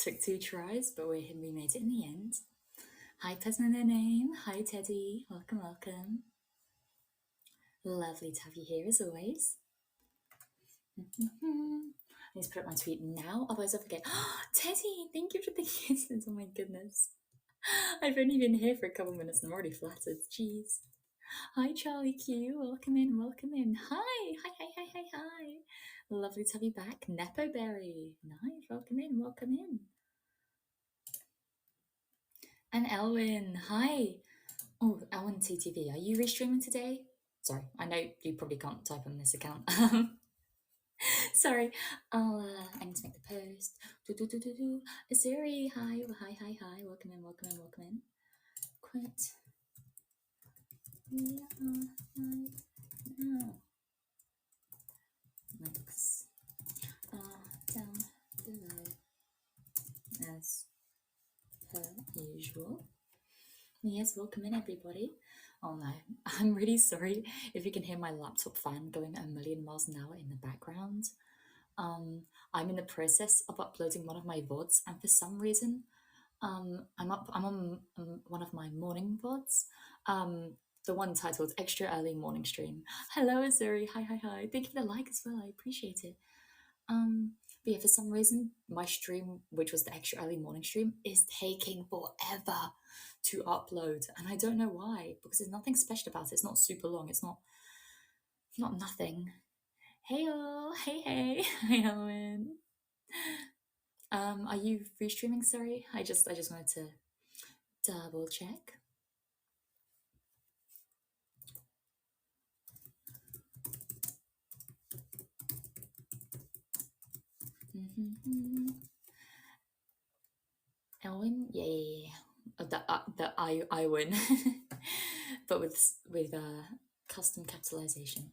Took 2 tries, but we made it in the end. Hi, person no name. Hi, Teddy. Welcome, welcome. Lovely to have you here as always. I need to put up my tweet now, otherwise I forget. Teddy, thank you for the kisses. Oh my goodness. I've only been here for a couple minutes and I'm already flattered. Jeez. Hi, Charlie Q. Welcome in, welcome in. Hi, hi, hi, hi, hi, hi. Lovely to have you back. Nepo Berry. Nice. Welcome in, welcome in. And Elwin. Hi. Oh, Elwin TTV. Are you restreaming today? Sorry, I know you probably can't type on this account. Sorry. I need to make the post. Azuri. Hi, hi, hi, hi. Welcome in, welcome in, welcome in. Quit. We are live now. Links are down below as per usual. Yes, welcome in everybody. Oh no, I'm really sorry if you can hear my laptop fan going a million miles an hour in the background. I'm in the process of uploading one of my VODs, and for some reason, I'm on one of my morning VODs. The one titled Extra Early Morning Stream. Hello, Azuri. Hi, hi, hi. Thank you for the like as well. I appreciate it. But yeah, for some reason, my stream, which was the extra early morning stream, is taking forever to upload, and I don't know why. Because there's nothing special about it. It's not super long. It's not nothing. Hey all, hey hey, hi Owen. Are you free streaming? Sorry, I just wanted to double check. Elwin, yeah. The I win, but with custom capitalization.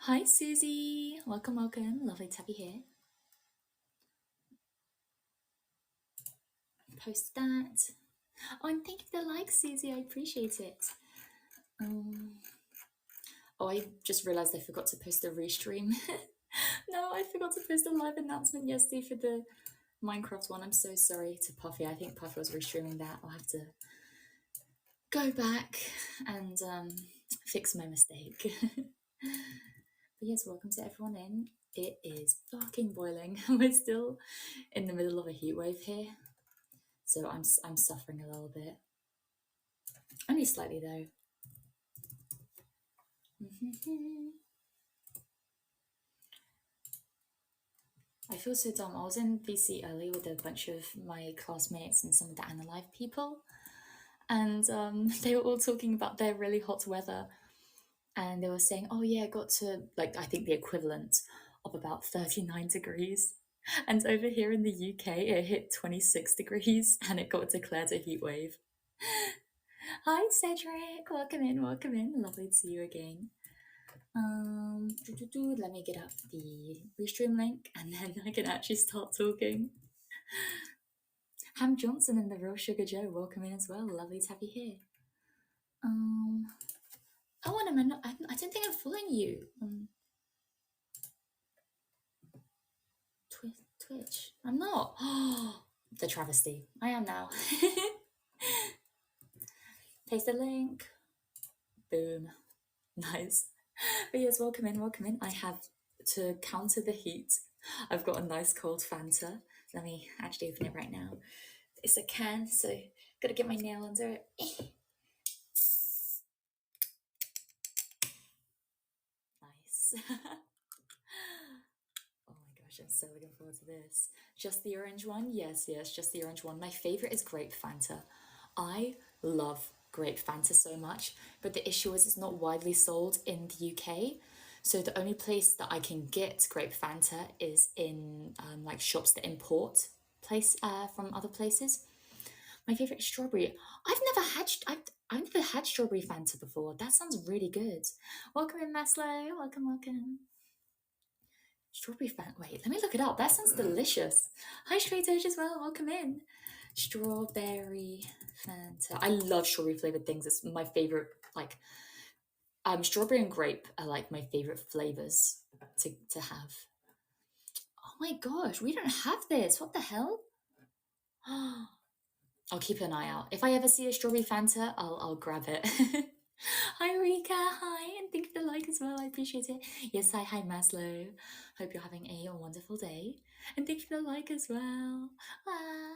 Hi Susie, welcome, welcome. Lovely to have you here. Post that. Oh, and thank you for the like, Susie. I appreciate it. Oh, I just realized I forgot to post the restream. No, I forgot to post a live announcement yesterday for the Minecraft one. I'm so sorry to Puffy. I think Puffy was restreaming that. I'll have to go back and fix my mistake. But yes, welcome to everyone in. It is fucking boiling. We're still in the middle of a heat wave here, so I'm suffering a little bit. Only slightly though. I feel so dumb. I was in VC early with a bunch of my classmates and some of the AniLive people, and they were all talking about their really hot weather, and they were saying, "Oh yeah, I got to like I think the equivalent of about 39 degrees." And over here in the UK, it hit 26 degrees and it got declared a heat wave. Hi, Cedric. Welcome in, welcome in. Lovely to see you again. Let me get up the restream link and then I can actually start talking. Ham Johnson and the Real Sugar Joe, welcome in as well. Lovely to have you here. Oh, and I don't think I'm following you. Twitch. I'm not. Oh, the travesty. I am now. Paste the link. Boom. Nice. But yes, welcome in, welcome in. I have, to counter the heat, I've got a nice cold Fanta. Let me actually open it right now. It's a can, so gotta get my nail under it. Nice. Oh my gosh, I'm so looking forward to this. Just the orange one? Yes, just the orange one. My favorite is grape Fanta. I love grape Fanta so much, but the issue is it's not widely sold in the UK. So the only place that I can get grape Fanta is in like shops that import from other places. My favorite is strawberry. I've never had strawberry Fanta before. That sounds really good. Welcome in, Maslow. Welcome, welcome. Strawberry Fanta. Wait, let me look it up. That sounds delicious. Hi, Straight Edge as well. Welcome in. Strawberry Fanta. I love strawberry flavored things. It's my favorite. Like, strawberry and grape are like my favorite flavors to have. Oh my gosh, we don't have this. What the hell? I'll keep an eye out. If I ever see a strawberry Fanta, I'll grab it. Hi Rika, hi, and thank you for the like as well. I appreciate it. Yes, hi Maslow. Hope you're having a wonderful day, and thank you for the like as well. Ah.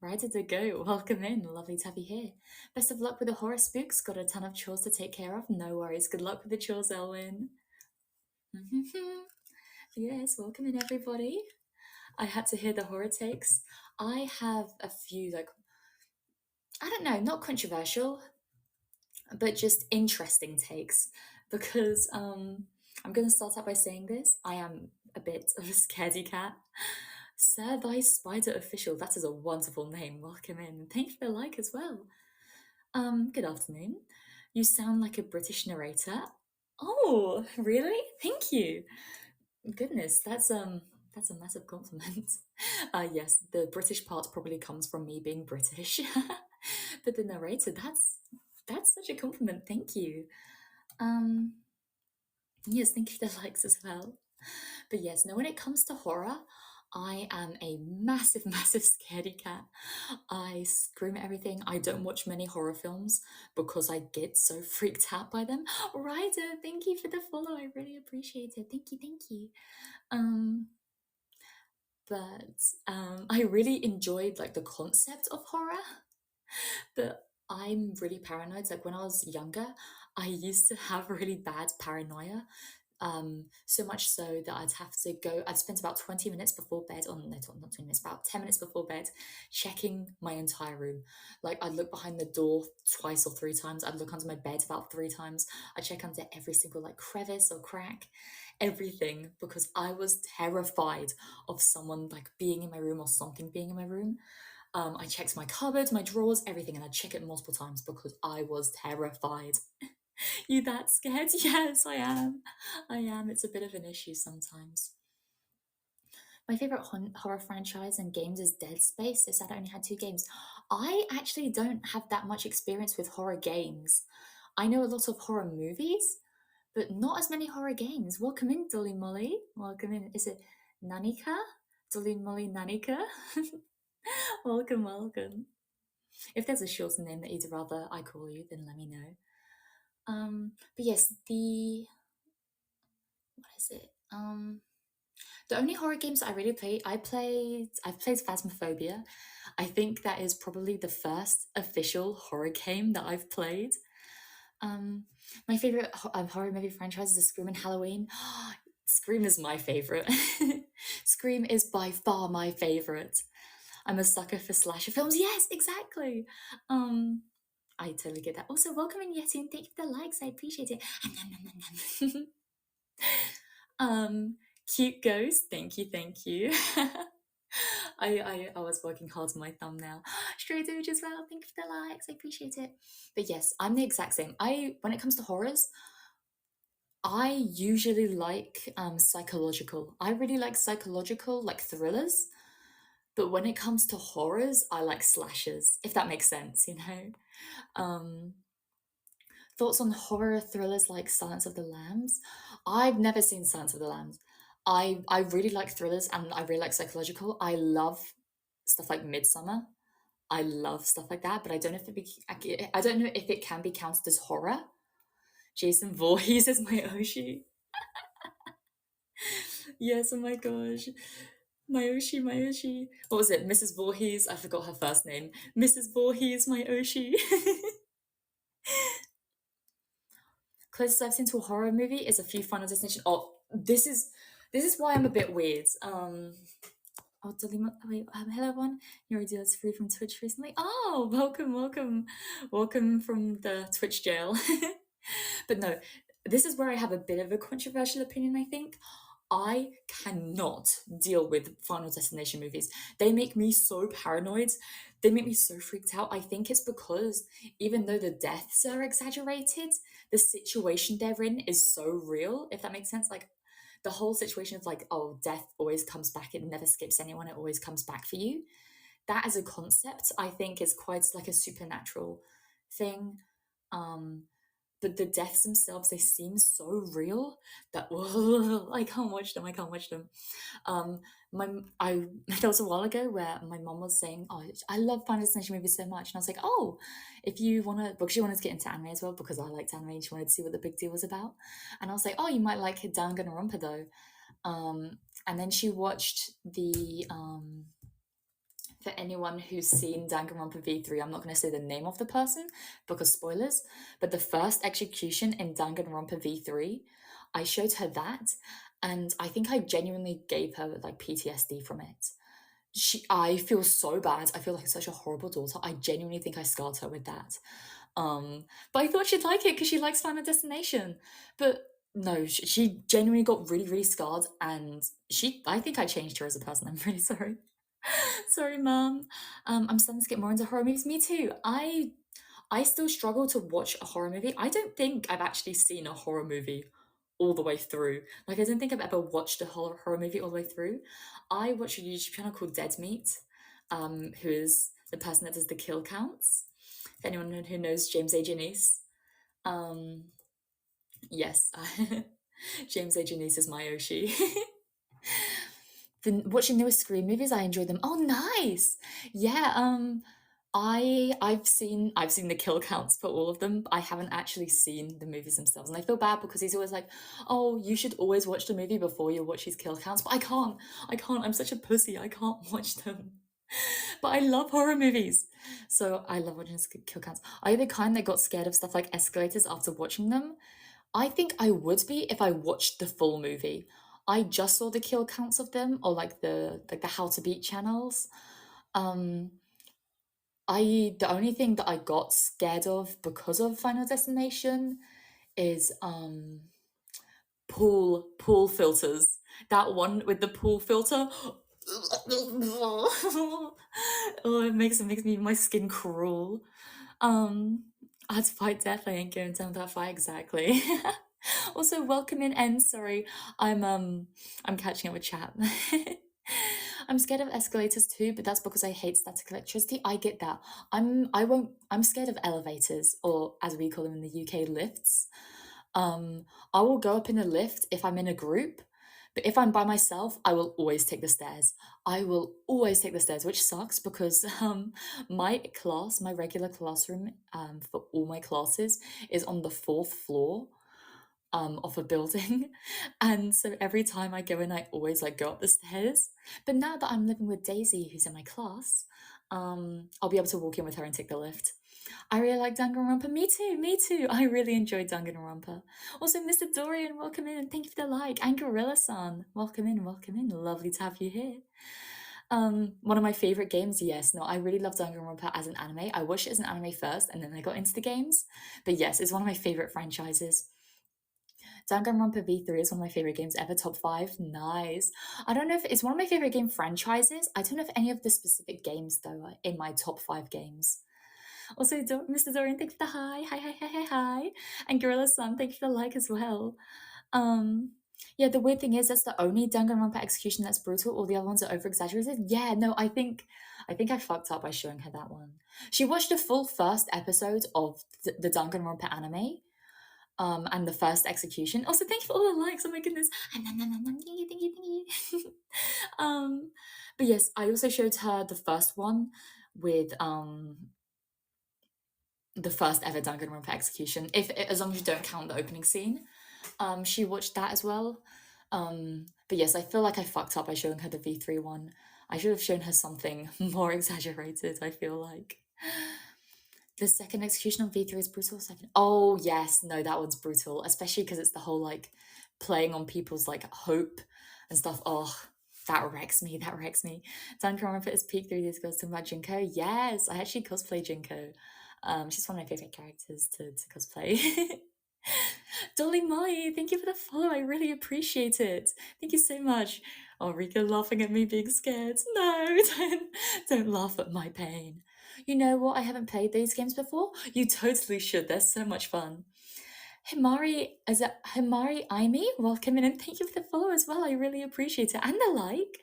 Ready to go. Welcome in. Lovely to have you here. Best of luck with the horror spooks. Got a ton of chores to take care of. No worries. Good luck with the chores, Elwin. Yes, welcome in everybody. I had to hear the horror takes. I have a few, like, I don't know, not controversial, but just interesting takes because I'm going to start out by saying this. I am a bit of a scaredy cat. Sir Vice Spider Official, that is a wonderful name. Welcome in. Thank you for the like as well. Good afternoon. You sound like a British narrator. Oh, really? Thank you. Goodness, that's a massive compliment. Yes, the British part probably comes from me being British. But the narrator, that's such a compliment. Thank you. Um, yes, thank you for the likes as well. But yes, now when it comes to horror, I am a massive, massive scaredy cat. I scream at everything. I don't watch many horror films because I get so freaked out by them. Ryder, thank you for the follow. I really appreciate it. Thank you, thank you. Um, but I really enjoyed like the concept of horror. But I'm really paranoid. Like when I was younger, I used to have really bad paranoia. So much so that I'd spend about 20 minutes before bed, or no, not 20 minutes, about 10 minutes before bed, checking my entire room. Like I'd look behind the door twice or three times. I'd look under my bed about three times. I'd check under every single like crevice or crack, everything, because I was terrified of someone like being in my room or something being in my room. I checked my cupboard, my drawers, everything, and I check it multiple times because I was terrified. You that scared? Yes, I am. I am. It's a bit of an issue sometimes. My favorite horror franchise and games is Dead Space. So sad I only had two games. I actually don't have that much experience with horror games. I know a lot of horror movies, but not as many horror games. Welcome in, Dolly Molly. Welcome in. Is it Nanika? Dolly Molly Nanika? Welcome, welcome. If there's a shorter name that you'd rather I call you, then let me know. But yes, what is it? The only horror games I really played, I've played Phasmophobia. I think that is probably the first official horror game that I've played. My favorite horror movie franchise is Scream and Halloween. Scream is my favorite. Scream is by far my favorite. I'm a sucker for slasher films. Yes, exactly. I totally get that. Also, welcome in Yeti and thank you for the likes. I appreciate it. Cute ghost. Thank you, thank you. I was working hard on my thumbnail. Stray Doge as well. Thank you for the likes. I appreciate it. But yes, I'm the exact same. When it comes to horrors, I usually like psychological. I really like psychological, like thrillers. But when it comes to horrors, I like slashers, if that makes sense, you know? Um, Thoughts on horror thrillers like Silence of the Lambs? I've never seen Silence of the Lambs. I really like thrillers and I really like psychological. I love stuff like Midsummer. I love stuff like that, but I don't know if I don't know if it can be counted as horror. Jason Voorhees is my Oshi. Yes, oh my gosh. My Oshi, my Oshi. What was it? Mrs. Voorhees? I forgot her first name. Mrs. Voorhees, my Oshi. Closest I've seen to a horror movie is a few Final Destination. Oh, this is why I'm a bit weird. Oh, wait, hello everyone. Your idea's free from Twitch recently. Oh, welcome, welcome, welcome from the Twitch jail. But no, this is where I have a bit of a controversial opinion, I think. I cannot deal with Final Destination movies. They make me so paranoid. They make me so freaked out. I think it's because even though the deaths are exaggerated, the situation they're in is so real, if that makes sense. Like the whole situation of like, oh, death always comes back. It never skips anyone. It always comes back for you. That as a concept, I think is quite like a supernatural thing. Um, but the deaths themselves, they seem so real that I can't watch them. I can't watch them. Um, my I There was a while ago where my mom was saying, "Oh, I love Final Destination movies so much," and I was like, "Oh, if you want to," because she wanted to get into anime as well because I liked anime and she wanted to see what the big deal was about, and I was like, "Oh, you might like Danganronpa though," and then she watched the for anyone who's seen Danganronpa V3, I'm not going to say the name of the person because spoilers, but the first execution in Danganronpa V3, I showed her that, and I think I genuinely gave her like PTSD from it. I feel so bad. I feel like such a horrible daughter. I genuinely think I scarred her with that. But I thought she'd like it because she likes Final Destination. But no, she genuinely got really, really scarred, and I think I changed her as a person. I'm really sorry. Sorry, mom. I'm starting to get more into horror movies. Me too. I still struggle to watch a horror movie. I don't think I've actually seen a horror movie all the way through. Like, I don't think I've ever watched a horror movie all the way through. I watch a YouTube channel called Dead Meat, who is the person that does the kill counts. If anyone who knows James A. Janice, um, yes, James A. Janice is my Oshi. Watching newer Scream movies, I enjoy them. Oh, nice. Yeah, I've seen the kill counts for all of them, but I haven't actually seen the movies themselves. And I feel bad because he's always like, "Oh, you should always watch the movie before you watch his kill counts." But I can't. I can't. I'm such a pussy. I can't watch them. But I love horror movies. So I love watching his kill counts. Are you the kind that got scared of stuff like escalators after watching them? I think I would be if I watched the full movie. I just saw the kill counts of them or like the How to Beat channels. Um the only thing that I got scared of because of Final Destination is pool filters. That one with the pool filter. Oh, it makes me my skin crawl. I'd fight death. I ain't going down that fight exactly. Also, welcome in, and sorry, I'm catching up with chat. I'm scared of escalators too, but that's because I hate static electricity. I get that. I'm scared of elevators, or as we call them in the UK, lifts. I will go up in a lift if I'm in a group, but if I'm by myself, I will always take the stairs. I will always take the stairs, which sucks because my regular classroom for all my classes is on the fourth floor of a building. And so every time I go in, I always like go up the stairs. But now that I'm living with Daisy, who's in my class, I'll be able to walk in with her and take the lift. I really like Danganronpa. Me too, me too. I really enjoyed Danganronpa. Also, Mr. Dorian, welcome in and thank you for the like. And Gorilla-san, welcome in, welcome in. Lovely to have you here. One of my favorite games, yes. No, I really love Danganronpa as an anime. I watched it as an anime first and then I got into the games. But yes, it's one of my favorite franchises. Danganronpa V3 is one of my favorite games ever. Top 5. Nice. I don't know if it's one of my favorite game franchises. I don't know if any of the specific games, though, are in my top 5 games. Also, Mr. Dorian, thank you for the hi. Hi, hi, hi, hi, hi. And Gorilla-san, thank you for the like as well. Yeah, the weird thing is that's the only Danganronpa execution that's brutal. All the other ones are over-exaggerated. Yeah, no, I think I fucked up by showing her that one. She watched the full first episode of the Danganronpa anime, and the first execution. Also, thank you for all the likes. Oh my goodness. Thank you, thank you, thank you. But yes, I also showed her the first one with the first ever Danganronpa execution. As long as you don't count the opening scene, she watched that as well. But yes, I feel like I fucked up by showing her the V3 one. I should have shown her something more exaggerated. I feel like. The second execution on V3 is brutal. Second, oh yes, no, that one's brutal, especially because it's the whole like playing on people's like hope and stuff. Oh, that wrecks me. That wrecks me. Danganronpa is peak 3 days ago. Talking about Junko. Yes, I actually cosplay Junko. She's one of my favorite characters to cosplay. Dolly Molly, thank you for the follow. I really appreciate it. Thank you so much. Oh, Rika laughing at me being scared. No, don't laugh at my pain. You know what? I haven't played these games before. You totally should. They're so much fun. Himari, is it Himari Aimi? Welcome in and thank you for the follow as well. I really appreciate it. And the like.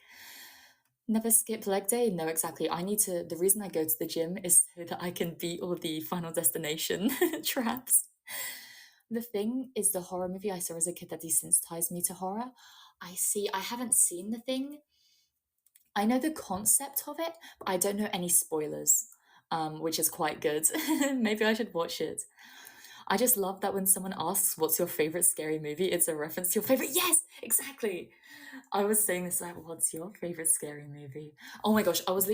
Never skip leg day? No, exactly. The reason I go to the gym is so that I can beat all the Final Destination traps. The thing is, the horror movie I saw as a kid that desensitized me to horror. I haven't seen The Thing. I know the concept of it, but I don't know any spoilers, which is quite good. Maybe I should watch it. I just love that when someone asks, "What's your favorite scary movie?" It's a reference to your favorite. Yes, exactly. I was saying this like, "What's your favorite scary movie?" Oh my gosh, I was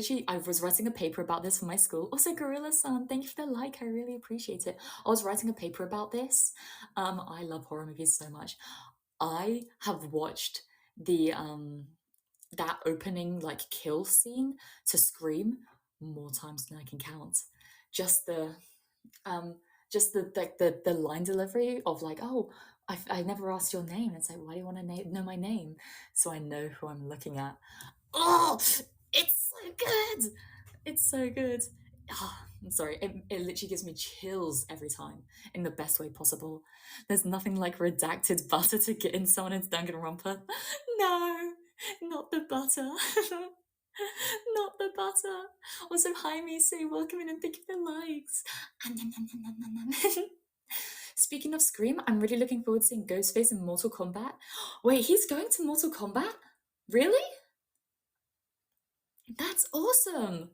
writing a paper about this for my school. Also, Gorilla Sun, thank you for the like. I really appreciate it. I was writing a paper about this. I love horror movies so much. I have watched the that opening like kill scene to Scream more times than I can count. Just the um just the like the line delivery of like, oh, I never asked your name. It's like, why do you want to know my name? So I know who I'm looking at. Oh, it's so good. It's so good. I'm sorry, it literally gives me chills every time in the best way possible. There's nothing like redacted butter to get in someone's Danganronpa. No, not the butter. Not the butter. Also, hi, Misu. Welcome in and thank you for the likes. Speaking of Scream, I'm really looking forward to seeing Ghostface in Mortal Kombat. Wait, he's going to Mortal Kombat? Really? That's awesome.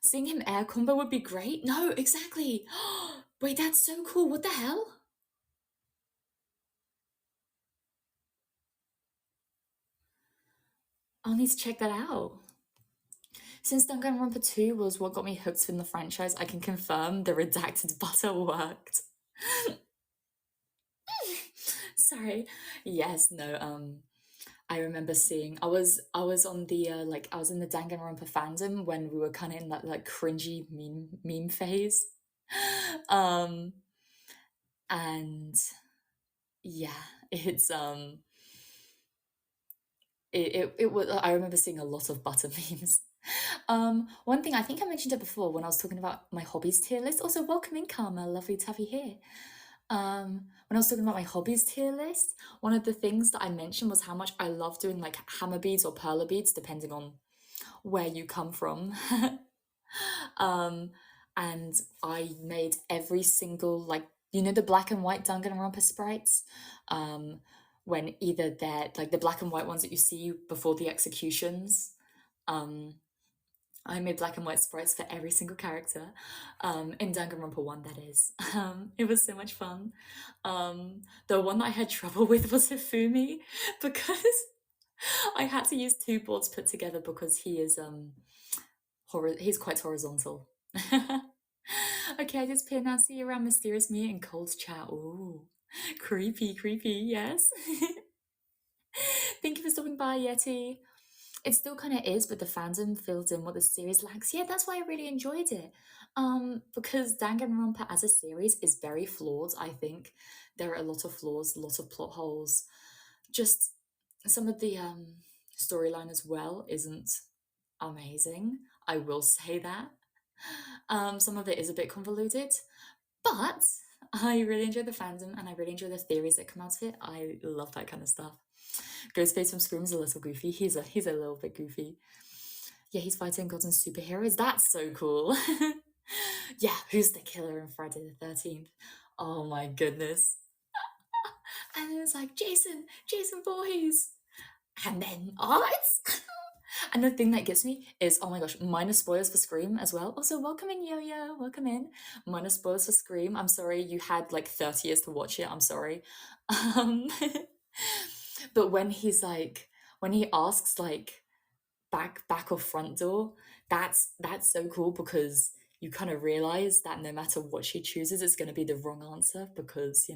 Seeing him air combo would be great. No, exactly. Wait, that's so cool. What the hell? I'll need to check that out. Since Danganronpa 2 was what got me hooked in the franchise, I can confirm the redacted butter worked. Sorry. Yes, no, I remember seeing I was on the like I was in the Danganronpa fandom when we were kind of in that like cringy meme phase. Um and yeah, it's it was I remember seeing a lot of butter memes. One thing I think I mentioned it before when I was talking about my hobbies tier list. Also, welcome in, Karma. Lovely to have you here. When I was talking about my hobbies tier list, one of the things that I mentioned was how much I love doing like hammer beads or perler beads, depending on where you come from. um, and I made every single like the black and white Danganronpa sprites. When either they're like the black and white ones that you see before the executions. Um, I made black and white sprites for every single character, in Danganronpa 1, that is. It was so much fun. The one that I had trouble with was Hifumi, because I had to use two boards put together because he is he's quite horizontal. Okay, I disappear now. See you around mysterious me and cold chat. Ooh, creepy, creepy. Yes. Thank you for stopping by, Yeti. It still kind of is, but the fandom fills in what the series lacks. Yeah, that's why I really enjoyed it. Because Danganronpa as a series is very flawed. I think there are a lot of flaws, a lot of plot holes. Just some of the storyline as well isn't amazing. I will say that. Some of it is a bit convoluted, but I really enjoy the fandom and I really enjoy the theories that come out of it. I love that kind of stuff. Ghostface from Scream is a little goofy. He's a little bit goofy. Yeah, he's fighting gods and superheroes. That's so cool. Yeah, who's the killer in Friday the 13th? Oh my goodness. And it's like Jason Voorhees. And then what? And the thing that gets me is, oh my gosh, minus spoilers for Scream as well. Also, welcome in, Yo Yo. Welcome in. Minus spoilers for Scream. I'm sorry you had like 30 years to watch it. I'm sorry. Um, but when he asks like back or front door, that's so cool because you kind of realize that no matter what she chooses, it's going to be the wrong answer because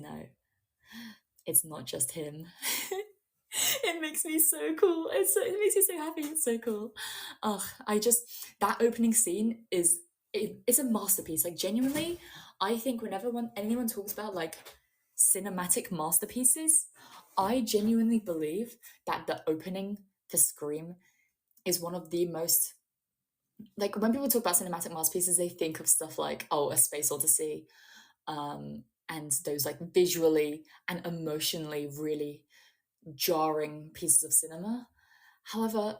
it's not just him. It makes me so cool. It makes me so happy. It's so cool. Oh, that opening scene it's a masterpiece. Like genuinely, I think whenever anyone talks about like cinematic masterpieces, I genuinely believe that the opening for Scream is one of the most, like when people talk about cinematic masterpieces, they think of stuff like, oh, A Space Odyssey, and those like visually and emotionally really jarring pieces of cinema. However,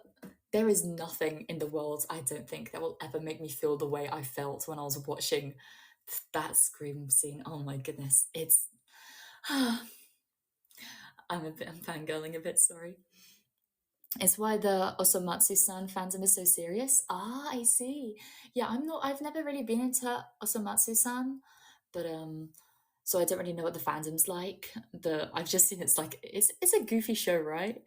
there is nothing in the world, I don't think, that will ever make me feel the way I felt when I was watching that Scream scene. Oh my goodness. I'm fangirling a bit, sorry. It's why the Osomatsu-san fandom is so serious. Ah, I see. Yeah, I've never really been into Osomatsu-san, but so I don't really know what the fandom's like. I've just seen it's a goofy show, right?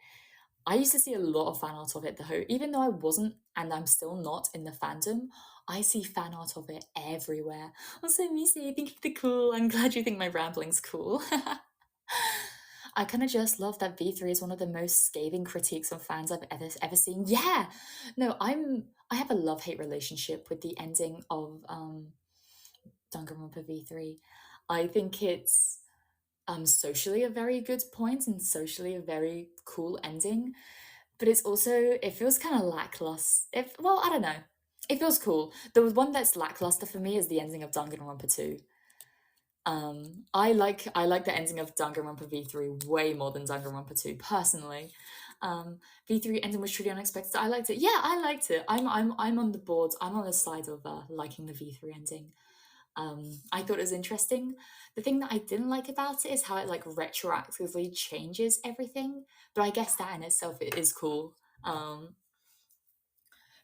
I used to see a lot of fan art of it though, even though I wasn't and I'm still not in the fandom. I see fan art of it everywhere. Also, Missy, thank you for the cool. I'm glad you think my rambling's cool. I kind of just love that V3 is one of the most scathing critiques on fans I've ever seen. Yeah, no, I have a love hate relationship with the ending of Danganronpa V3. I think it's socially a very good point and socially a very cool ending, but it feels kind of lackluster. If well, I don't know. It feels cool. The one that's lackluster for me is the ending of Danganronpa 2. I like the ending of Danganronpa V3 way more than Danganronpa 2 personally. V3 ending was truly unexpected. I liked it. Yeah, I liked it. I'm on the board. I'm on the side of liking the V3 ending. I thought it was interesting. The thing that I didn't like about it is how it like retroactively changes everything. But I guess that in itself it is cool.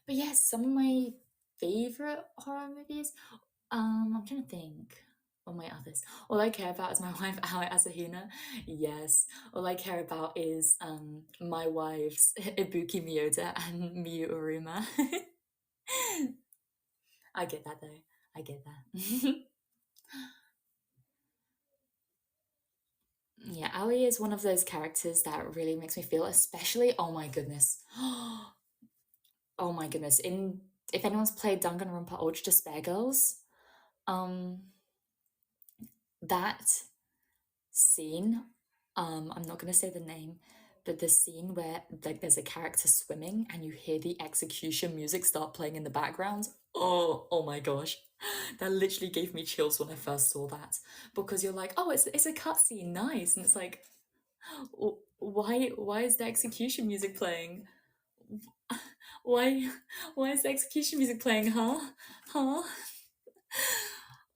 But yes, some of my favorite horror movies. I'm trying to think. What my others? All I care about is my wife Aoi Asahina. Yes. All I care about is my wives Ibuki Miyoda and Miyu Uruma. I get that though. I get that. Yeah, Aoi is one of those characters that really makes me feel, especially, oh my goodness. Oh my goodness. In If anyone's played Danganronpa Ultra Despair Girls, um, that scene, I'm not gonna say the name, but the scene where like there's a character swimming and you hear the execution music start playing in the background. Oh my gosh. That literally gave me chills when I first saw that. Because you're like, oh, it's a cutscene, nice. And it's like, why is the execution music playing? Why why is the execution music playing, huh? Huh?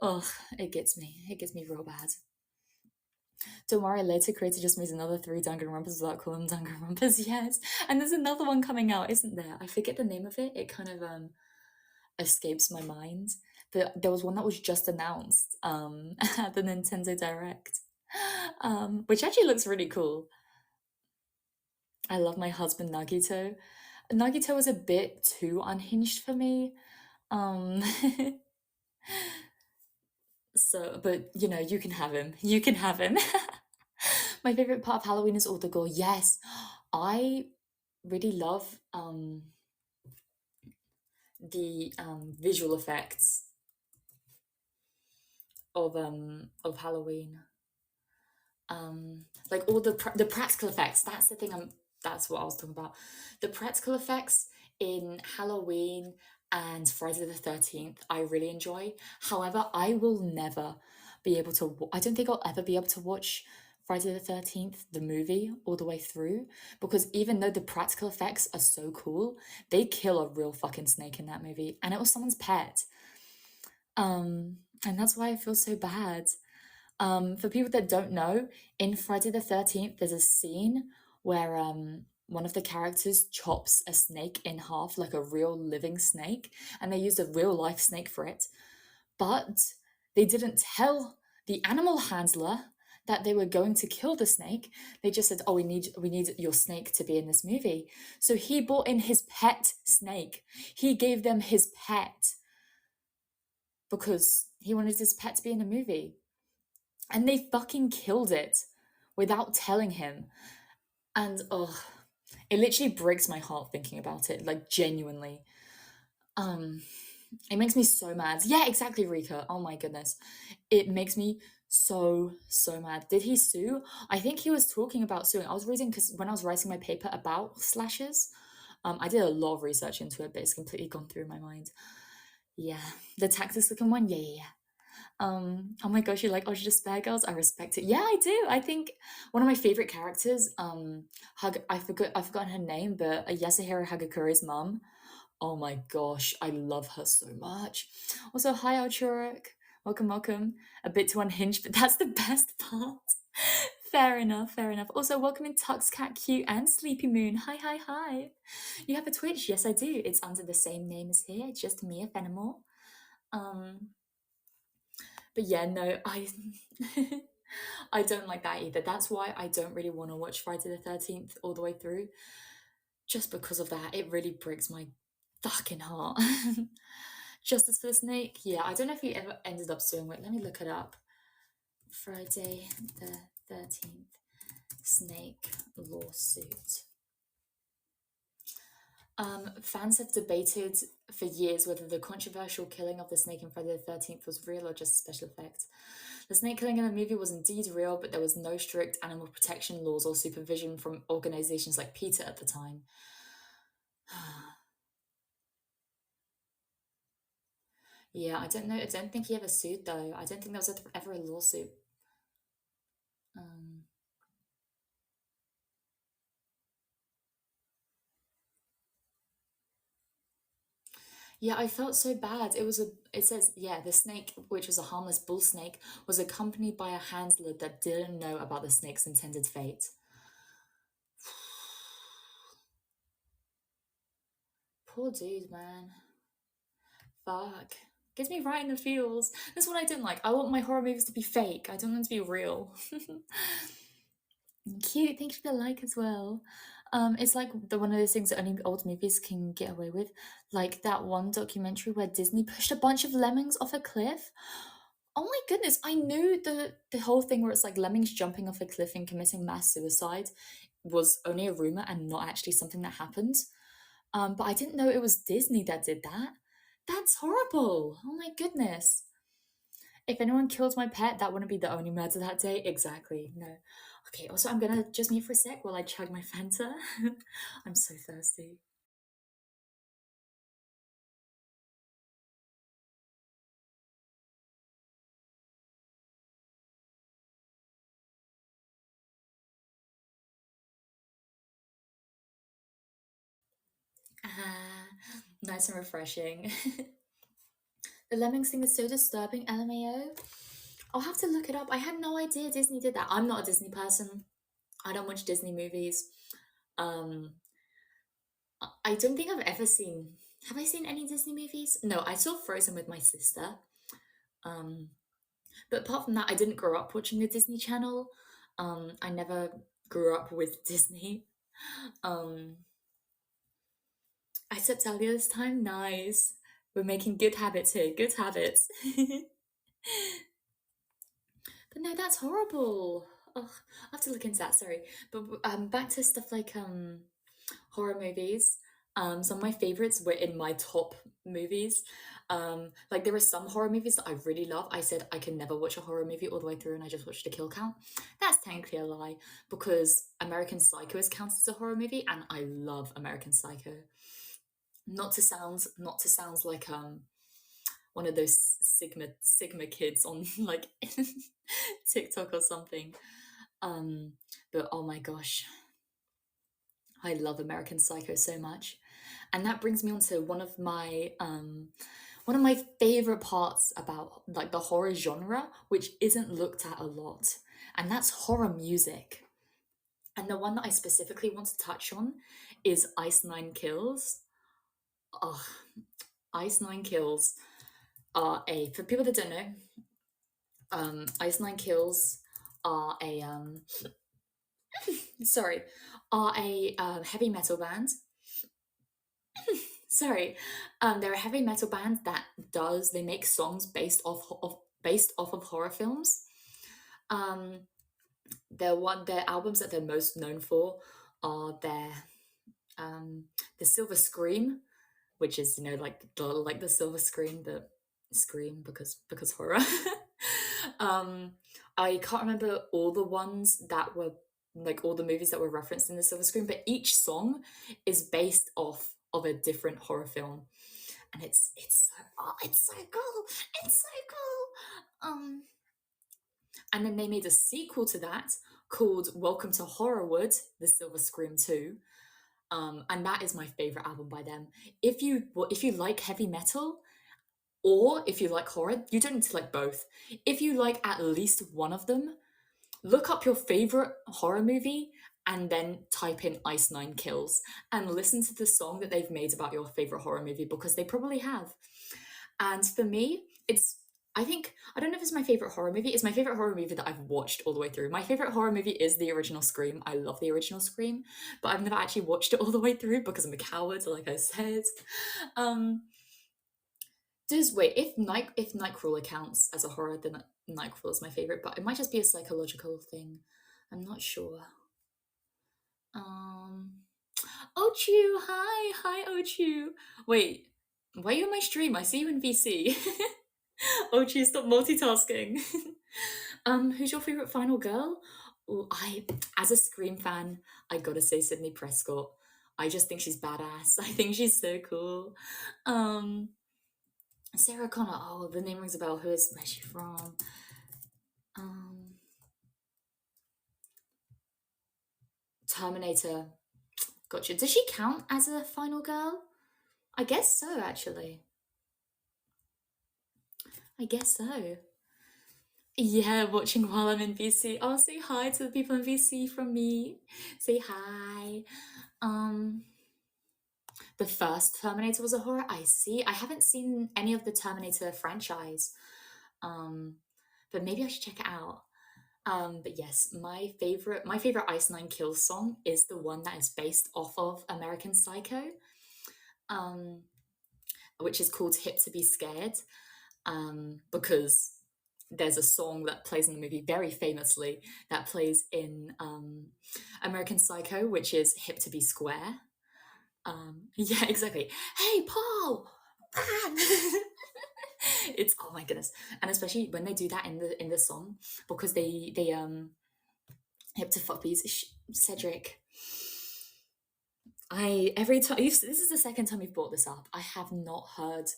Oh, it gets me. It gets me real bad. Don't worry, later creator just made another 3 Danganronpas without calling them Danganronpas yet. And there's another one coming out, isn't there? I forget the name of it. It kind of escapes my mind. But there was one that was just announced at the Nintendo Direct. Which actually looks really cool. I love my husband Nagito. Nagito was a bit too unhinged for me. Um so but you know, you can have him. You can have him. My favorite part of Halloween is all the gore. Yes. I really love the visual effects of Halloween. Like all the practical effects. That's what I was talking about. The practical effects in Halloween and Friday the 13th, I really enjoy. However, I will never be able to. I don't think I'll ever be able to watch Friday the 13th, the movie, all the way through because even though the practical effects are so cool, they kill a real fucking snake in that movie, and it was someone's pet. And that's why I feel so bad. For people that don't know, in Friday the 13th, there's a scene where one of the characters chops a snake in half, like a real living snake, and they used a real life snake for it. But they didn't tell the animal handler that they were going to kill the snake. They just said, "Oh, we need your snake to be in this movie." So he brought in his pet snake. He gave them his pet because he wanted his pet to be in a movie. And they fucking killed it without telling him. And oh, it literally breaks my heart thinking about it, like genuinely. Um, it makes me so mad. Yeah, exactly, Rika. Oh my goodness. It makes me so mad. Did he sue? I think he was talking about suing. I was reading because when I was writing my paper about slashes, I did a lot of research into it, but it's completely gone through my mind. Yeah, the Texas looking one. Yeah. Oh my gosh, you like Ultra Despair Girls? I respect it. Yeah, I do. I think one of my favorite characters, I've forgotten her name, but Yasuhiro Hagakuri's mom. Oh my gosh, I love her so much. Also, hi Alchuruk. Welcome. A bit too unhinged, but that's the best part. Fair enough, fair enough. Also, welcome in Tux Cat Q and Sleepy Moon. Hi, hi, hi. You have a Twitch? Yes, I do. It's under the same name as here. It's just Mia Fenimore. Um, but yeah, no, I I don't like that either. That's why I don't really want to watch Friday the 13th all the way through. Just because of that, it really breaks my fucking heart. Justice for the Snake? Yeah, I don't know if he ever ended up suing it. Let me look it up. Friday the 13th Snake lawsuit. Fans have debated for years whether the controversial killing of the snake in Friday the 13th was real or just a special effect. The snake killing in the movie was indeed real, but there was no strict animal protection laws or supervision from organizations like PETA at the time. Yeah, I don't know. I don't think he ever sued, though. I don't think there was ever a lawsuit. Um, yeah, I felt so bad. It says, yeah, the snake, which was a harmless bull snake, was accompanied by a handler that didn't know about the snake's intended fate. Poor dude, man. Fuck. Gets me right in the feels. That's what I don't like. I want my horror movies to be fake. I don't want them to be real. Cute. Thank you for the like as well. It's like one of those things that only old movies can get away with. Like that one documentary where Disney pushed a bunch of lemmings off a cliff. Oh my goodness, I knew the whole thing where it's like lemmings jumping off a cliff and committing mass suicide was only a rumor and not actually something that happened. But I didn't know it was Disney that did that. That's horrible. Oh my goodness. If anyone kills my pet, that wouldn't be the only murder that day. Exactly. No. Okay, also, I'm gonna just mute for a sec while I chug my Fanta. I'm so thirsty. Ah, nice and refreshing. The lemmings thing is so disturbing, LMAO. I'll have to look it up. I had no idea Disney did that. I'm not a Disney person. I don't watch Disney movies. Um, I don't think I've ever seen. Have I seen any Disney movies? No, I saw Frozen with my sister. Um, but apart from that, I didn't grow up watching the Disney Channel. I never grew up with Disney. Um, I said earlier this time, nice. We're making good habits here. Good habits. But no, that's horrible. Ugh, I have to look into that. Sorry, but back to stuff like horror movies. Some of my favorites were in my top movies. Like there are some horror movies that I really love. I said I can never watch a horror movie all the way through, and I just watched the kill count. That's technically a lie because American Psycho is counted as a horror movie, and I love American Psycho. Not to sound like one of those Sigma kids on like TikTok or something. Um, but oh my gosh, I love American Psycho so much. And that brings me on to one of my favorite parts about like the horror genre, which isn't looked at a lot, and that's horror music. And the one that I specifically want to touch on is Ice Nine Kills. Oh, Ice Nine Kills are a for people that don't know, Ice Nine Kills are a sorry, are a heavy metal band. Sorry, they're a heavy metal band that they make songs based off of horror films. Um, their albums that they're most known for are um the Silver Scream, which is like the Silver Scream, but Scream because horror. um, I can't remember all the ones that were like all the movies that were referenced in the Silver Screen, but each song is based off of a different horror film, and it's so cool, it's so cool. And then they made a sequel to that called Welcome to Horrorwood, the Silver Scream 2. And that is my favorite album by them. If you like heavy metal or if you like horror, you don't need to like both. If you like at least one of them, look up your favorite horror movie and then type in Ice Nine Kills and listen to the song that they've made about your favorite horror movie, because they probably have. And for me, I think, I don't know if it's my favorite horror movie. It's my favorite horror movie that I've watched all the way through. My favorite horror movie is the original Scream. I love the original Scream, but I've never actually watched it all the way through because I'm a coward, like I said. Um, does wait if Nightcrawler counts as a horror, then Nightcrawler is my favorite, but it might just be a psychological thing. I'm not sure. Um, Ochu, hi Ochu. Wait, why are you on my stream? I see you in VC. Ochu, stop multitasking. Who's your favorite final girl? Ooh, as a Scream fan, I gotta say Sydney Prescott. I just think she's badass. I think she's so cool. Um, Sarah Connor. Oh, the name rings a bell. Where's she from? Um, Terminator. Gotcha. Does she count as a final girl? I guess so, actually. I guess so. Yeah, watching while I'm in VC. I'll say hi to the people in VC from me. Say hi. Um, the first Terminator was a horror. I see. I haven't seen any of the Terminator franchise. Um, but maybe I should check it out. But yes, my favorite Ice Nine Kills song is the one that is based off of American Psycho, um, which is called "Hip to Be Scared," because there's a song that plays in the movie very famously that plays in American Psycho, which is "Hip to Be Square." Yeah, exactly. Hey, Paul. Man! It's, oh my goodness, and especially when they do that in the song, because they hip to fuck Cedric. I every time this is the second time you've brought this up. I have not heard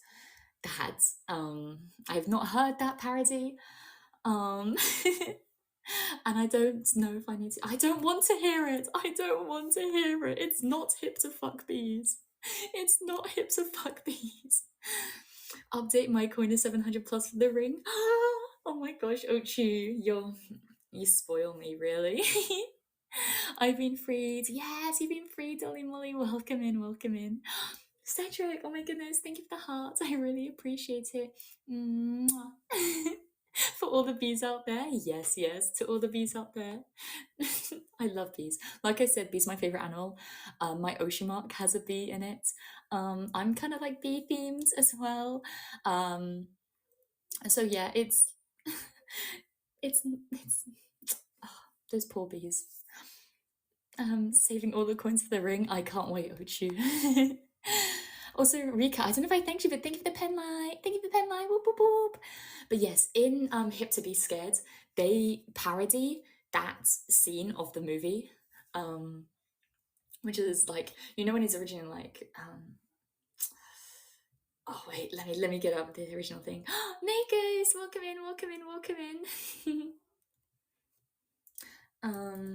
that. I have not heard that parody. Um, and I don't know if I need to. I don't want to hear it. I don't want to hear it. It's not hip to fuck bees. It's not hip to fuck bees. Update my coin is 700 plus for the ring. Oh my gosh, Ochi, you spoil me, really. I've been freed. Yes, you've been freed, Dolly Molly. Welcome in, welcome in. Cedric, oh my goodness, thank you for the hearts. I really appreciate it. Mwah. For all the bees out there, yes, to all the bees out there. I love bees. Like I said, bees my favorite animal. My ocean mark has a bee in it. I'm kind of like bee themed as well. Um, so yeah, it's oh, those poor bees. Saving all the coins for the ring. I can't wait, Ochu. Also, Rika, I don't know if I thanked you, but thank you for the pen light. Thank you for the pen light. Whoop, whoop, whoop. But yes, in Hip to Be Scared, they parody that scene of the movie, um, which is like, when he's originally like, oh wait, let me get up the original thing. Makers, welcome in, welcome in, welcome in. um,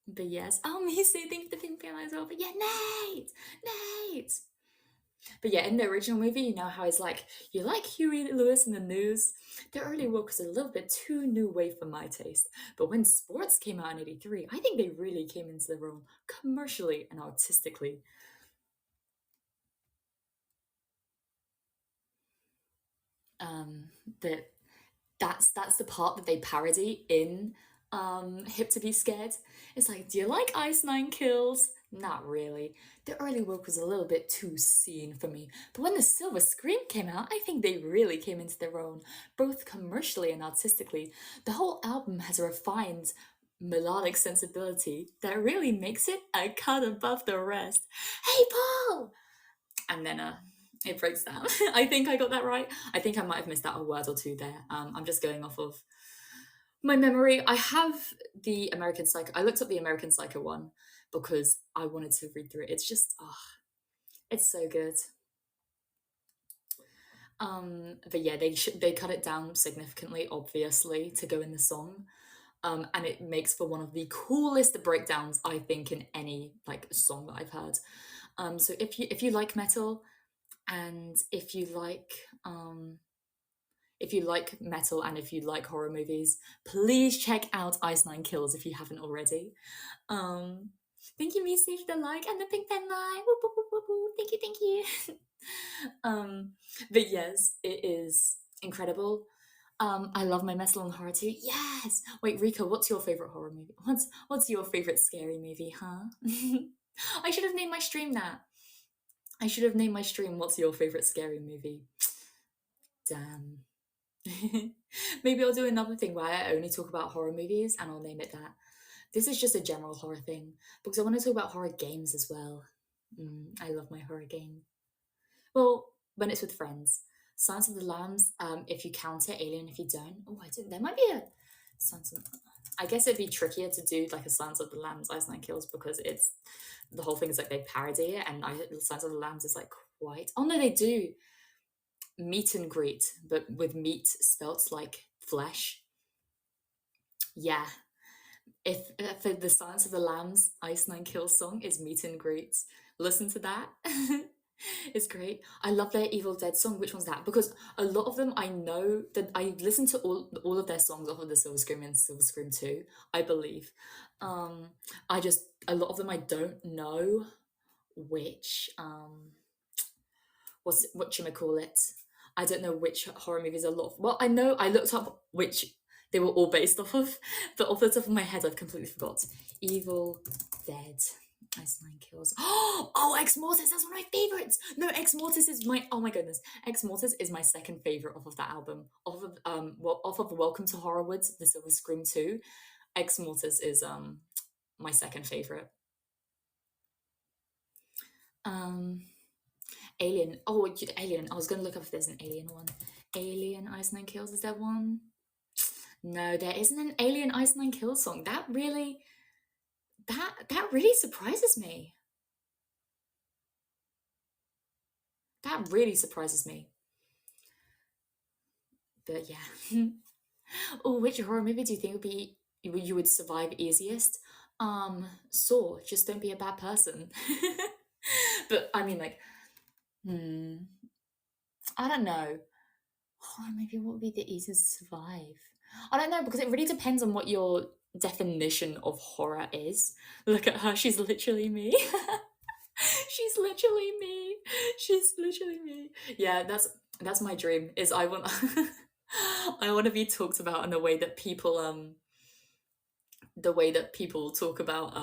but yes, oh, me too. Thank you for the pink pen light as well. But yeah, Nate. But yeah, in the original movie, you know how he's like, you like Huey Lewis in the news? The early work was a little bit too new wave for my taste. But when sports came out in '83, I think they really came into their own commercially and artistically. Um, that that's the part that they parody in Hip to Be Scared. It's like, do you like Ice Nine Kills? Not really. The early work was a little bit too seen for me. But when the Silver Scream came out, I think they really came into their own, both commercially and artistically. The whole album has a refined melodic sensibility that really makes it a cut above the rest. Hey, Paul! And then it breaks down. I think I got that right. I think I might have missed out a word or two there. I'm just going off of my memory. I have the American Psycho. I looked up the American Psycho one because I wanted to read through it. It's just, it's so good. But yeah, they cut it down significantly, obviously, to go in the song. And it makes for one of the coolest breakdowns, I think, in any like song that I've heard. So if you like metal, And if you like metal and if you like horror movies, please check out Ice Nine Kills if you haven't already. Um, Thank you, Missy, for the like and the pink pen line. Woo, woo, woo, woo, woo. Thank you, thank you. um, but yes, it is incredible. I love my metal and horror too. Yes. Wait, Rika, what's your favorite horror movie? What's your favorite scary movie? Huh? I should have named my stream that. I should have named my stream. What's your favorite scary movie? Damn. Maybe I'll do another thing where I only talk about horror movies and I'll name it that. This is just a general horror thing because I want to talk about horror games as well. I love my horror game. Well, when it's with friends. Silence of the Lambs, if you count it, Alien if you don't. Oh, I didn't. There might be a Silence of, I guess it'd be trickier to do like a Silence of the Lambs, Ice Nine Kills because it's the whole thing is like they parody it, and Silence of the Lambs is like quite. Oh no, they do meet and greet, but with meat spelt like flesh. Yeah, if for the Silence of the Lambs Ice Nine Kills song is meet and greet, listen to that. It's great. I love their Evil Dead song. Which one's that? Because a lot of them I know that I listen to all of their songs off of the Silver Scream and Silver Scream 2, I believe. Um I just a lot of them I don't know which what you may call it. I don't know which horror movies a lot of, well, I know I looked up which they were all based off of, but off the top of my head I've completely forgot. Evil Dead. Ice Nine Kills. Oh, Ex Mortis, that's one of my favorites. No, Ex Mortis is my, oh my goodness. Ex Mortis is my second favorite off of that album. Off of Welcome to Horrorwoods, The Silver Scream 2. Ex Mortis is my second favorite. Um Alien. Oh, Alien. I was gonna look up if there's an Alien one. Alien Ice Nine Kills. Is there one? No, there isn't an Alien Ice Nine Kills song. That really surprises me. That really surprises me. But yeah. Oh, which horror movie do you think would be you would survive easiest? Saw. Just don't be a bad person. But I mean, like, hmm, I don't know. Horror movie, what would be the easiest to survive? I don't know because it really depends on what your definition of horror is. Look at her, she's literally me. She's literally me. She's literally me. Yeah, that's my dream. Is I want I want to be talked about in a way that people the way that people talk about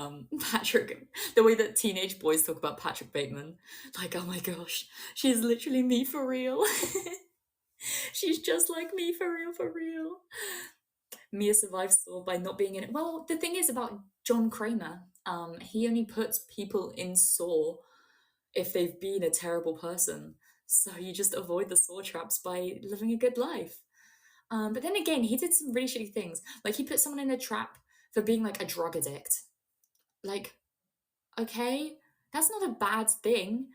Patrick, the way that teenage boys talk about Patrick Bateman. Like, oh my gosh, she's literally me for real. She's just like me for real, for real. Mia survives Saw by not being in it. Well, the thing is about John Kramer, he only puts people in Saw if they've been a terrible person. So you just avoid the Saw traps by living a good life. But then again, he did some really shitty things. Like he put someone in a trap for being like a drug addict. Like, okay, that's not a bad thing.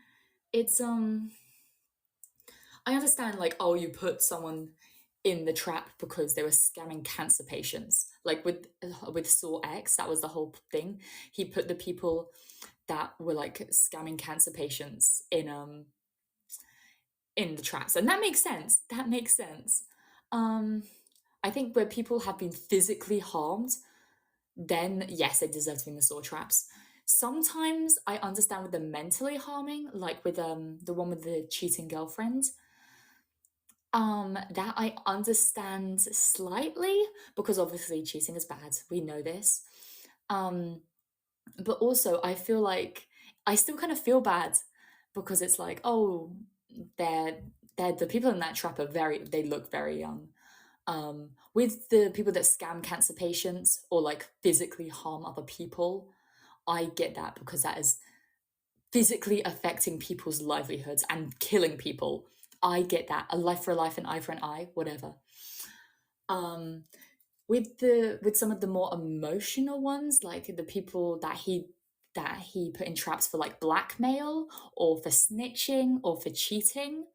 It's I understand like, oh, you put someone in the trap because they were scamming cancer patients. Like with Saw X, that was the whole thing. He put the people that were like scamming cancer patients in the traps, and that makes sense. That makes sense. Um, I think where people have been physically harmed, then yes, they deserve to be in the Saw traps. Sometimes I understand with the mentally harming, like with the one with the cheating girlfriend. That I understand slightly because obviously cheating is bad. We know this. Um, but also I feel like I still kind of feel bad because it's like, oh, they're they're the people in that trap are they look very young. With the people that scam cancer patients or like physically harm other people, I get that because that is physically affecting people's livelihoods and killing people. I get that. A life for a life, an eye for an eye, whatever. Um, with some of the more emotional ones, like the people that he put in traps for like blackmail or for snitching or for cheating,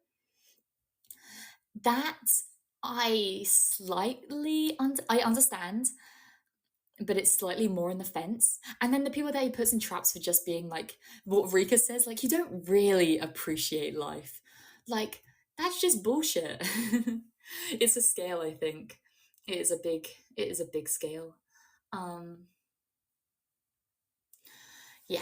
that I slightly I understand, but it's slightly more on the fence. And then the people that he puts in traps for just being like what Rika says, like you don't really appreciate life. Like, that's just bullshit. It's a scale, I think. It is a big scale. Um, yeah.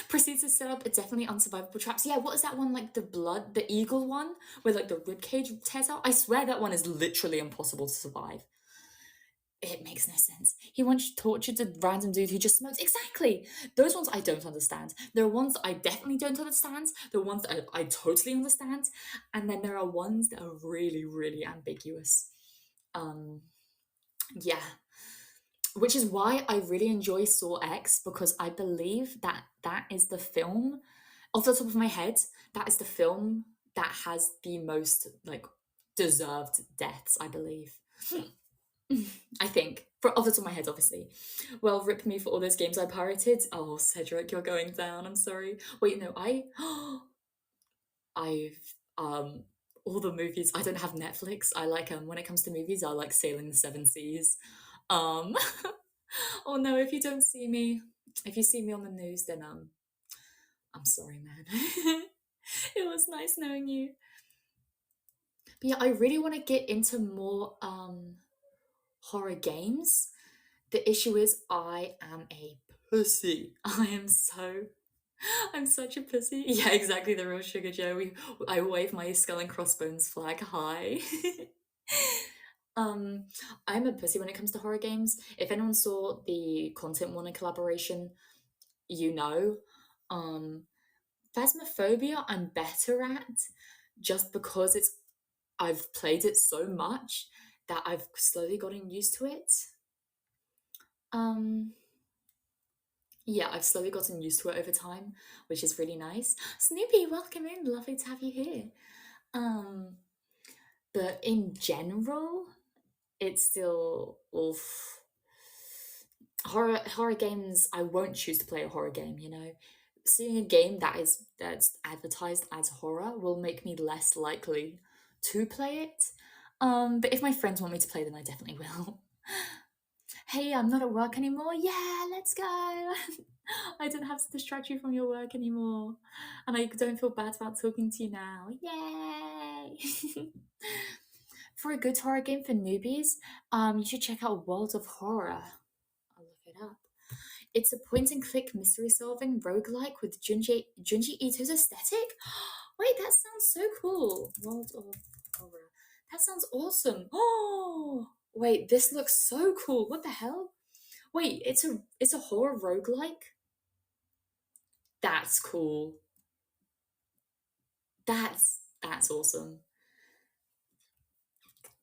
Proceeds to set up a definitely unsurvivable traps. Yeah, what is that one, like the eagle one, where like the rib cage tears out? I swear that one is literally impossible to survive. It makes no sense. He once tortured a random dude who just smokes. Exactly. Those ones I don't understand. There are ones that I definitely don't understand. There are ones that I totally understand. And then there are ones that are really, really ambiguous. Um, yeah. Which is why I really enjoy Saw X, because I believe that that is the film, off the top of my head, that is the film that has the most like deserved deaths, I believe. I think. Off the top of my head, obviously. Well, rip me for all those games I pirated. Oh, Cedric, you're going down. I'm sorry. Wait, no, I've all the movies. I don't have Netflix. I like when it comes to movies, I like Sailing the Seven Seas. Um oh no, if you see me on the news, then I'm sorry, man. It was nice knowing you. But yeah, I really want to get into more horror games. The issue is I am a pussy. I'm such a pussy. Yeah, exactly, the real Sugar Joe. I wave my skull and crossbones flag high. um, I'm a pussy when it comes to horror games. If anyone saw the Content Warning collaboration, you know. Um, Phasmophobia I'm better at, just because I've played it so much that I've slowly gotten used to it. Um, Yeah, I've slowly gotten used to it over time, which is really nice. Snoopy, welcome in. Lovely to have you here. Um, but in general, it's still oof. Horror games. I won't choose to play a horror game. Seeing a game that's advertised as horror will make me less likely to play it. But if my friends want me to play, then I definitely will. Hey, I'm not at work anymore. Yeah, let's go. I don't have to distract you from your work anymore. And I don't feel bad about talking to you now. Yay! For a good horror game for newbies, you should check out World of Horror. I'll look it up. It's a point and click mystery solving roguelike with Junji Ito's aesthetic. Wait, that sounds so cool. World of Horror. That sounds awesome. Oh, wait, this looks so cool. What the hell? Wait, it's a horror roguelike? That's cool. That's awesome.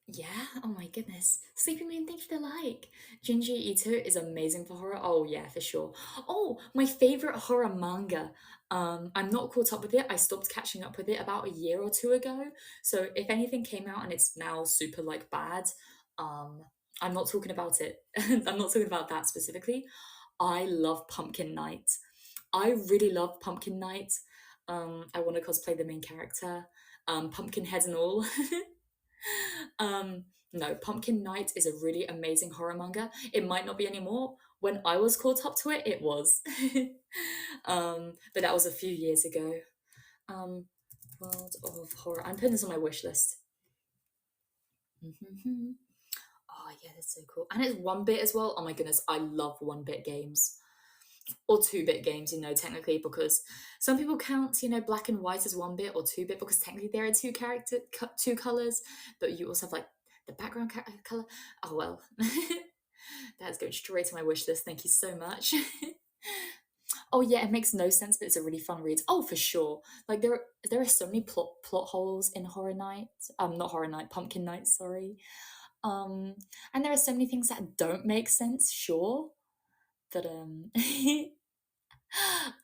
Yeah, oh my goodness. Sleeping Moon, thank you for the like. Junji Ito is amazing for horror. Oh yeah, for sure. Oh, my favorite horror manga. I'm not caught up with it. I stopped catching up with it about a year or two ago. So if anything came out and it's now super like bad, um, I'm not talking about it. I'm not talking about that specifically. I love Pumpkin Night. I really love Pumpkin Night. I want to cosplay the main character, pumpkin head and all. No, Pumpkin Night is a really amazing horror manga. It might not be anymore. When I was caught up to it, it was. But that was a few years ago. Um, World of Horror. I'm putting this on my wish list. Oh yeah, that's so cool. And it's 1-bit as well. Oh my goodness, I love 1-bit games. Or 2-bit games, technically, because some people count, black and white as 1-bit or 2-bit, because technically there are two colors, but you also have like the background color. Oh well, that's going straight to my wish list. Thank you so much. Oh yeah, it makes no sense, but it's a really fun read. Oh, for sure. Like there are so many plot holes in Horror Night. Not Horror Night, Pumpkin Night. Sorry. Um, and there are so many things that don't make sense. Sure, but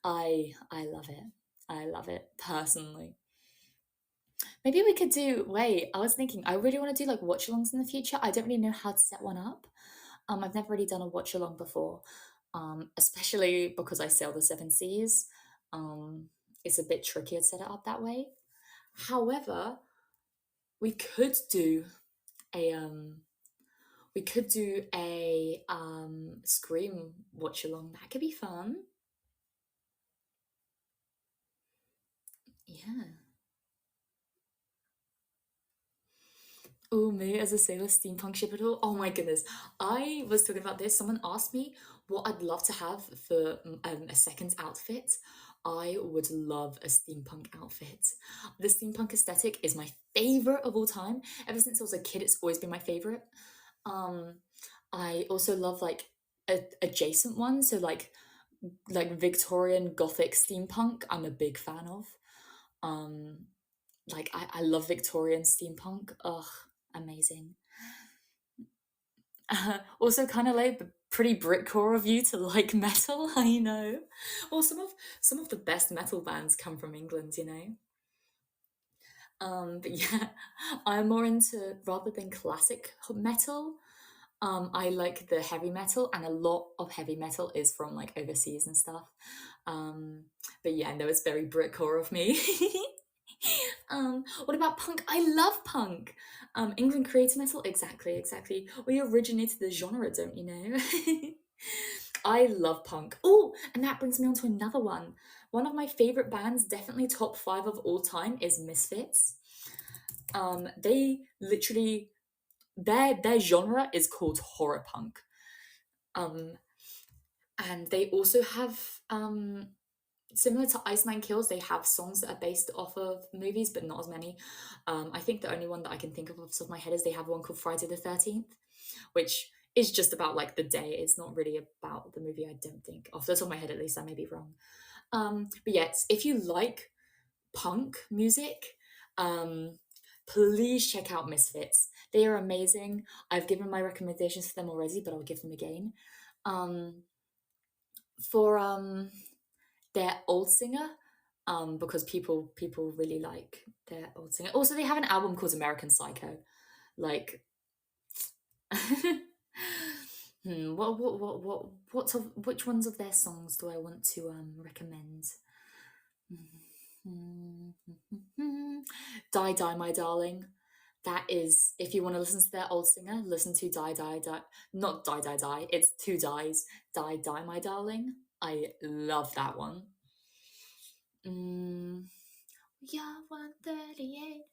I love it. I love it personally. Maybe we could do. Wait, I was thinking. I really want to do like watch alongs in the future. I don't really know how to set one up. I've never really done a watch along before. Especially because I sail the seven seas. It's a bit trickier to set it up that way. However, we could do a Scream watch along. That could be fun. Yeah. Oh, me as a sailor steampunk ship at all? Oh my goodness. I was talking about this. Someone asked me what I'd love to have for a second outfit. I would love a steampunk outfit. The steampunk aesthetic is my favorite of all time. Ever since I was a kid, it's always been my favorite. Um, I also love like adjacent ones, so like Victorian Gothic steampunk. I'm a big fan of. Um, like I love Victorian steampunk. Ugh, amazing. Also, kind of like pretty Britcore of you to like metal. I know. Well, some of the best metal bands come from England. But yeah, I'm more into rather than classic metal. I like the heavy metal, and a lot of heavy metal is from like overseas and stuff. Um, but yeah, no, it's very Britcore of me. What about punk? I love punk. England created metal, exactly, exactly. We originated the genre, don't you know? I love punk. Oh, and that brings me on to another one. One of my favorite bands, definitely top five of all time, is Misfits. They literally their genre is called horror punk. Um, and they also have similar to Ice Nine Kills, they have songs that are based off of movies, but not as many. I think the only one that I can think of off the top of my head is they have one called Friday the 13th, which is just about like the day. It's not really about the movie, I don't think. Off the top of my head, at least, I may be wrong. But yes, if you like punk music, um, please check out Misfits. They are amazing. I've given my recommendations for them already, but I'll give them again. Um, for their old singer, because people really like their old singer. Also, they have an album called American Psycho. Like, which ones of their songs do I want to recommend? Die Die My Darling. That is, if you want to listen to their old singer, listen to Die Die Die. Not Die Die Die. It's two dies. Die Die My Darling. I love that one. Mm, we are 138.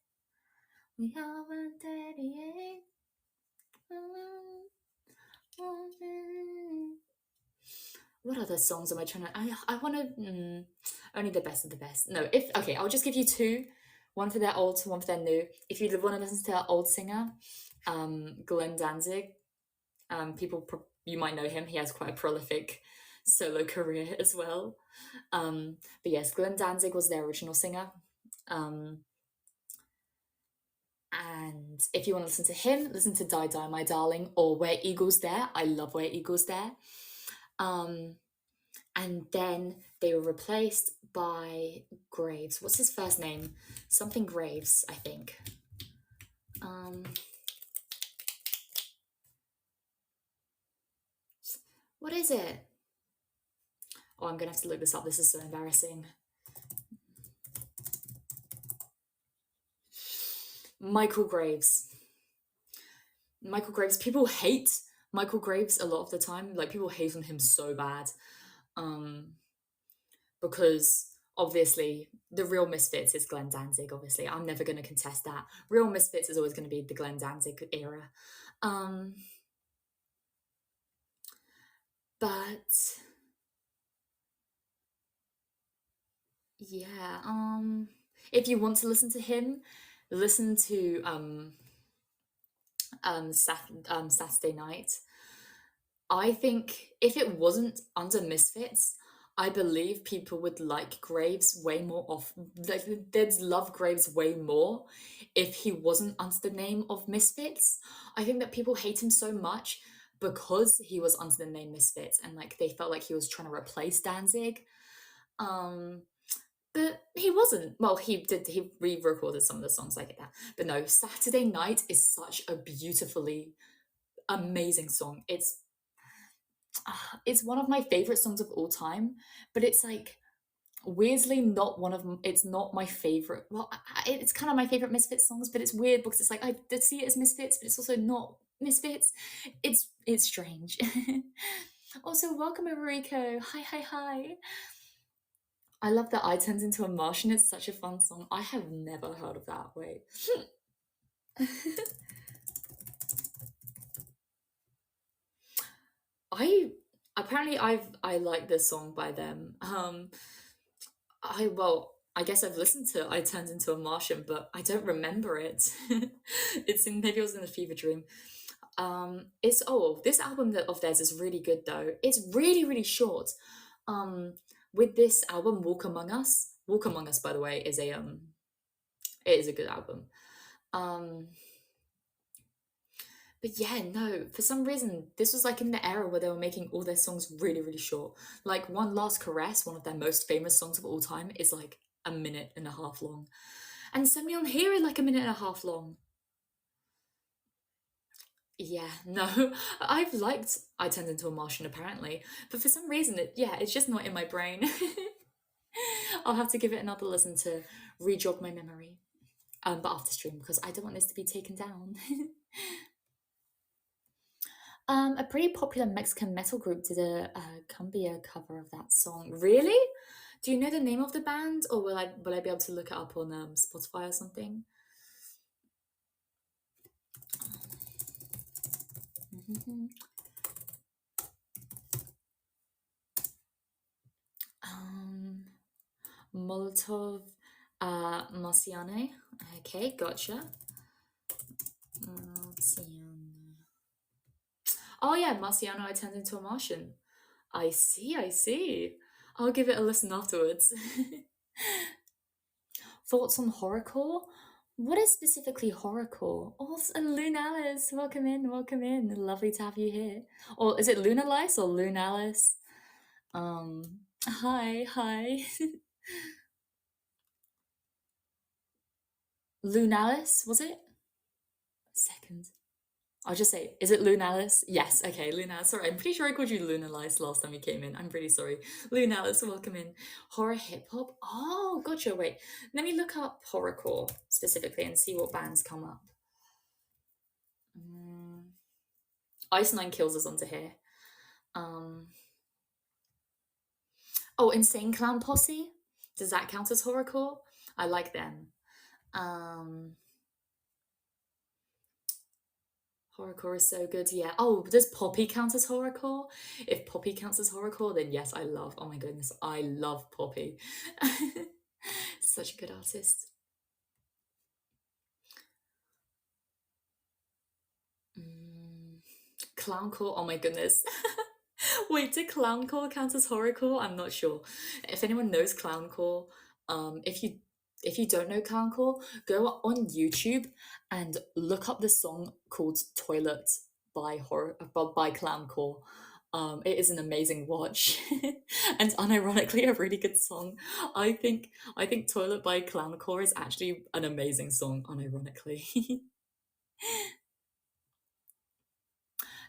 We are 138. What other songs am I trying to? I want to. Only the best of the best. No, if okay, I'll just give you two. One for their old, one for their new. If you want to listen to their old singer, Glenn Danzig, you might know him. He has quite a prolific solo career as well. But yes, Glenn Danzig was their original singer. Um, and if you want to listen to him, listen to Die Die My Darling or Where Eagles Dare. I love Where Eagles Dare. Um, and then they were replaced by Graves. What's his first name? Something Graves, I think. What is it? Oh, I'm gonna have to look this up. This is so embarrassing. Michael Graves. Michael Graves. People hate Michael Graves a lot of the time. Like people hate on him so bad, because obviously the real Misfits is Glenn Danzig. Obviously, I'm never going to contest that. Real Misfits is always going to be the Glenn Danzig era. But yeah, if you want to listen to him, listen to Saturday Night. I think if it wasn't under Misfits, I believe people would like Graves way more off. Like they'd love Graves way more if he wasn't under the name of Misfits. I think that people hate him so much because he was under the name Misfits, and like they felt like he was trying to replace Danzig. Um, but he wasn't. Well, he did. He re-recorded some of the songs like that. But no, Saturday Night is such a beautifully amazing song. It's one of my favorite songs of all time, but it's like weirdly not one of it's not my favorite. Well, it's kind of my favorite Misfits songs, but it's weird because it's like I did see it as Misfits, but it's also not Misfits. It's strange. Also, welcome Rico. Hi, hi, hi. I love that I turns into a Martian. It's such a fun song. I have never heard of that. Wait. I apparently I like this song by them. I guess I've listened to I Turned Into a Martian, but I don't remember it. Maybe it was in a fever dream. It's this album of theirs is really good though. It's really really short. Um, with this album, Walk Among Us. Walk Among Us, by the way, is a it is a good album. Um, but yeah, no, for some reason, this was like in the era where they were making all their songs really, really short. Like One Last Caress, one of their most famous songs of all time, is like a minute and a half long. And Send Me On Here is like a minute and a half long. Yeah, no, I've liked I Turned Into a Martian apparently, but for some reason, it's just not in my brain. I'll have to give it another listen to re-jog my memory. But after stream, because I don't want this to be taken down. A pretty popular Mexican metal group did a cumbia cover of that song. Really? Do you know the name of the band, or will I be able to look it up on Spotify or something? Um, Molotov, Marciane. Okay, gotcha. Marciano. Oh yeah, Marciano. I Turned Into a Martian. I see. I see. I'll give it a listen afterwards. Thoughts on horrorcore? What is specifically horrorcore? Oh, Lunalis, welcome in, welcome in. Lovely to have you here. Or is it Lunalice or Lunalis? Hi, hi. Lunalis, was it? Second. I'll just say, is it Lunalis? Yes, okay, Lunalis. Sorry, I'm pretty sure I called you Lunalice last time you came in. I'm pretty sorry. Lunalis, welcome in. Horror hip hop? Oh, gotcha. Wait, let me look up horrorcore specifically and see what bands come up. Ice Nine Kills is onto here. Um, Insane Clown Posse. Does that count as horrorcore? I like them. Um, Horrorcore is so good. Yeah. Oh, does Poppy count as horrorcore? If Poppy counts as horrorcore, then yes, I love. Oh my goodness, I love Poppy. Such a good artist. Clowncore. Oh my goodness. Wait, did clowncore count as horrorcore? I'm not sure. If anyone knows clowncore, if you don't know clowncore, go on YouTube and look up the song called "Toilet" by clowncore. It is an amazing watch, and unironically a really good song. I think "Toilet" by clowncore is actually an amazing song. Unironically.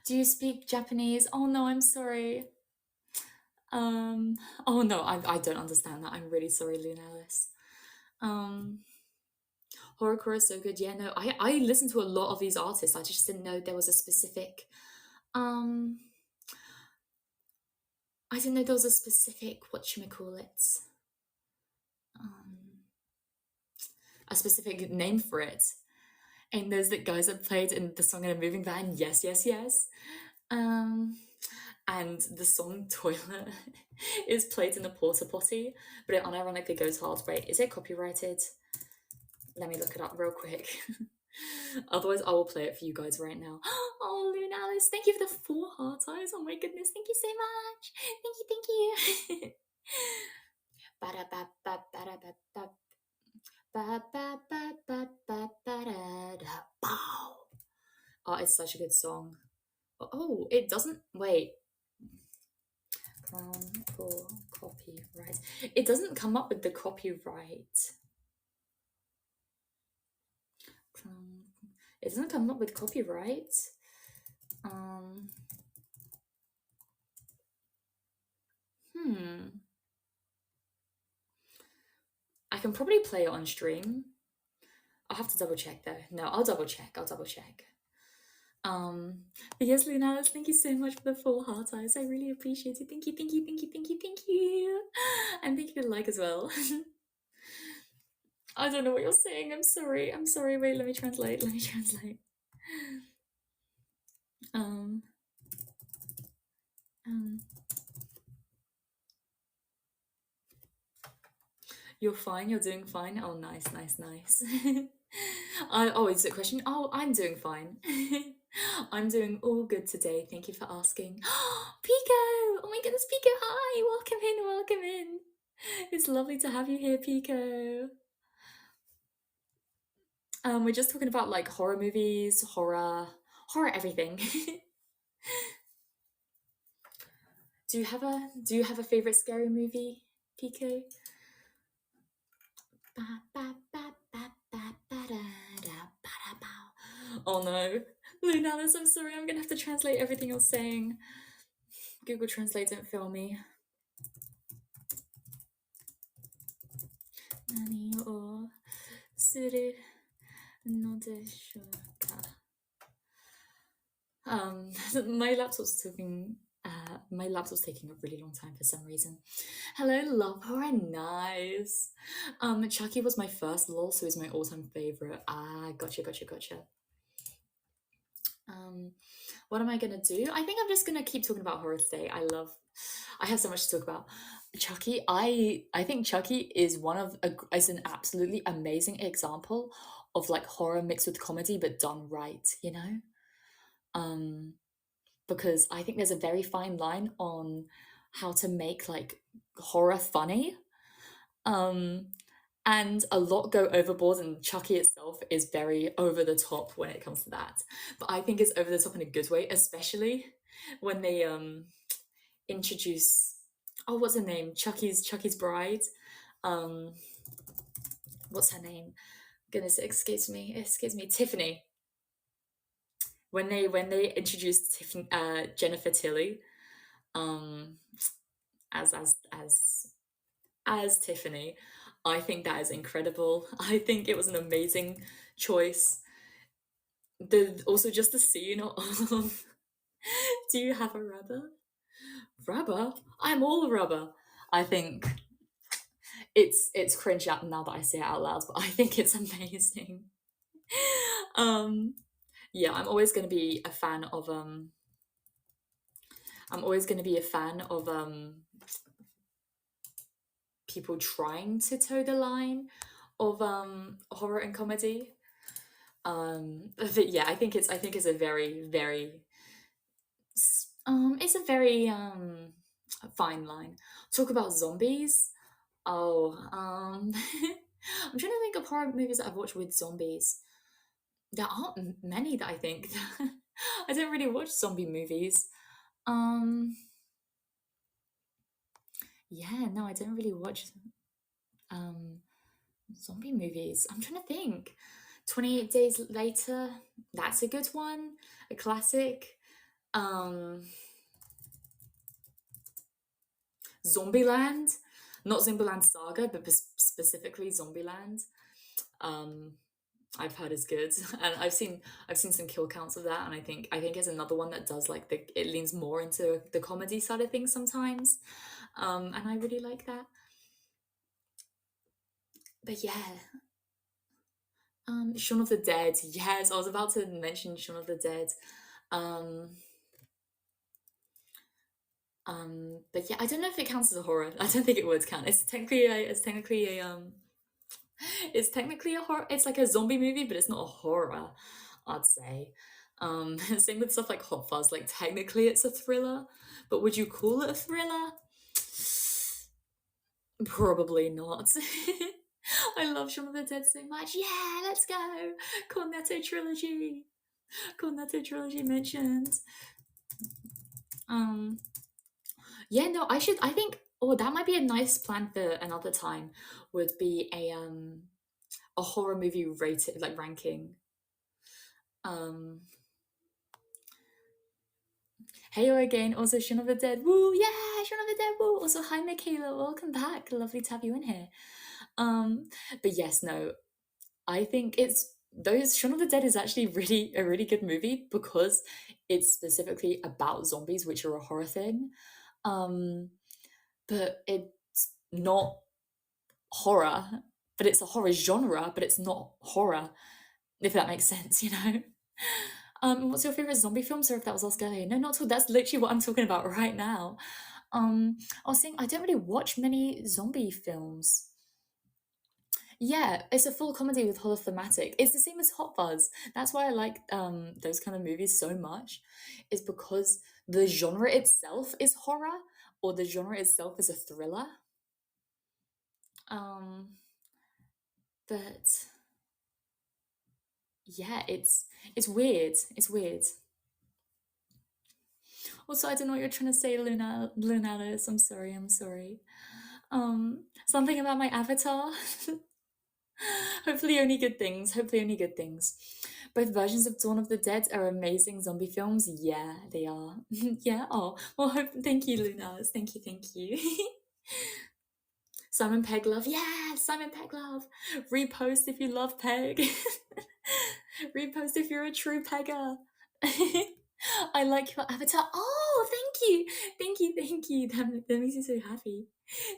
Do you speak Japanese? Oh no, I'm sorry. Um, oh no, I don't understand that. I'm really sorry, Lunalis. Um, Horrorcore is so good. Yeah, no, I listen to a lot of these artists. I just didn't know there was a specific, um, I didn't know there was a specific, whatchamacallit, um, a specific name for it. And those that guys that played in the song in a moving van, yes, yes, yes. And the song Toilet is played in a porta potty, but it unironically goes hard. Wait, is it copyrighted? Let me look it up real quick. Otherwise, I will play it for you guys right now. Oh, Lunalis, thank you for the 4 heart eyes. Oh my goodness, thank you so much. Thank you, thank you. Oh, it's such a good song. Oh, it doesn't. Wait. Clown for copyright. It doesn't come up with the copyright. It doesn't come up with copyright. I can probably play it on stream. I'll have to double check though. No, I'll double check. But yes, Lunalis, thank you so much for the 4 heart eyes. I really appreciate it. Thank you, thank you, thank you, thank you, thank you. And thank you for the like as well. I don't know what you're saying. I'm sorry. I'm sorry. Wait, let me translate. Let me translate. Um, um, you're fine. You're doing fine. Oh, nice, nice, nice. Is it a question? Oh, I'm doing fine. I'm doing all good today. Thank you for asking. Pico! Oh my goodness, Pico! Hi, welcome in, welcome in. It's lovely to have you here, Pico. We're just talking about like horror movies, horror everything. Do you have a favorite scary movie, Pico? Oh no, Lunalis, I'm sorry. I'm gonna have to translate everything you're saying. Google Translate, don't fail me. Nani o suru no desho ka? My laptop's taking a really long time for some reason. Hello, love horror, nice. Chucky was my first lol, so he's my all-time favorite. Ah, gotcha. What am I gonna do? I think I'm just gonna keep talking about horror today. I have so much to talk about. Chucky, I think Chucky is an absolutely amazing example of like horror mixed with comedy, but done right. Um, because I think there's a very fine line on how to make like horror funny. Um, and a lot go overboard, and Chucky itself is very over the top when it comes to that. But I think it's over the top in a good way, especially when they introduce, oh, what's her name? Chucky's bride. Um, what's her name? Goodness, excuse me, Tiffany. When they introduced Tiffany, Jennifer Tilly, um, as Tiffany, I think that is incredible. I think it was an amazing choice. Also just the scene of do you have a rubber? Rubber? I'm all rubber. I think it's cringe out now that I say it out loud, but I think it's amazing. um yeah, I'm always gonna be a fan of people trying to toe the line of horror and comedy. But yeah, I think it's a it's a very fine line. Talk about zombies. Oh, I'm trying to think of horror movies that I've watched with zombies. There aren't many that I think. I don't really watch zombie movies. Um, yeah, no, I don't really watch um zombie movies. I'm trying to think. 28 Days Later, that's a good one. A classic. Um, Zombieland, not Zombieland Saga, but specifically Zombieland. Um, I've heard is good, and I've seen some kill counts of that, and I think it's another one that does like it leans more into the comedy side of things sometimes, and I really like that. But yeah, Shaun of the Dead. Yes, I was about to mention Shaun of the Dead. Um, but yeah, I don't know if it counts as a horror. I don't think it would count. It's technically a horror. It's like a zombie movie, but it's not a horror, I'd say. Same with stuff like Hot Fuzz. Like technically, it's a thriller, but would you call it a thriller? Probably not. I love Shaun of the Dead so much. Yeah, let's go. Cornetto trilogy. Cornetto trilogy mentioned. Um, yeah, no, I should. I think. Oh, that might be a nice plan for another time. Would be a horror movie rated like ranking. Um, Heyo again, also Shaun of the Dead. Woo, yeah, Shaun of the Dead. Woo. Also, hi Michaela, welcome back. Lovely to have you in here. But yes, no, I think it's those Shaun of the Dead is actually really a really good movie because it's specifically about zombies, which are a horror thing. Um, but it's not horror. but it's a horror genre, but it's not horror, if that makes sense, you know? What's your favorite zombie film? Sorry if that was asked earlier. No, not at all. That's literally what I'm talking about right now. I was saying I don't really watch many zombie films. Yeah, it's a full comedy with horror thematic. It's the same as Hot Fuzz. That's why I like those kind of movies so much, is because the genre itself is horror, or the genre itself is a thriller. Um, but yeah, it's weird. It's weird. Also, I don't know what you're trying to say, Lunalis. I'm sorry. I'm sorry. Something about my avatar. Hopefully, only good things. Hopefully, only good things. Both versions of Dawn of the Dead are amazing zombie films. Yeah, they are. Yeah. Oh, well. Thank you, Lunas. Thank you. Thank you. Simon Pegg love. Yeah, Simon Pegg love. Repost if you love Peg. Repost if you're a true Pegger. I like your avatar. Oh, thank you. Thank you. Thank you. That makes me so happy.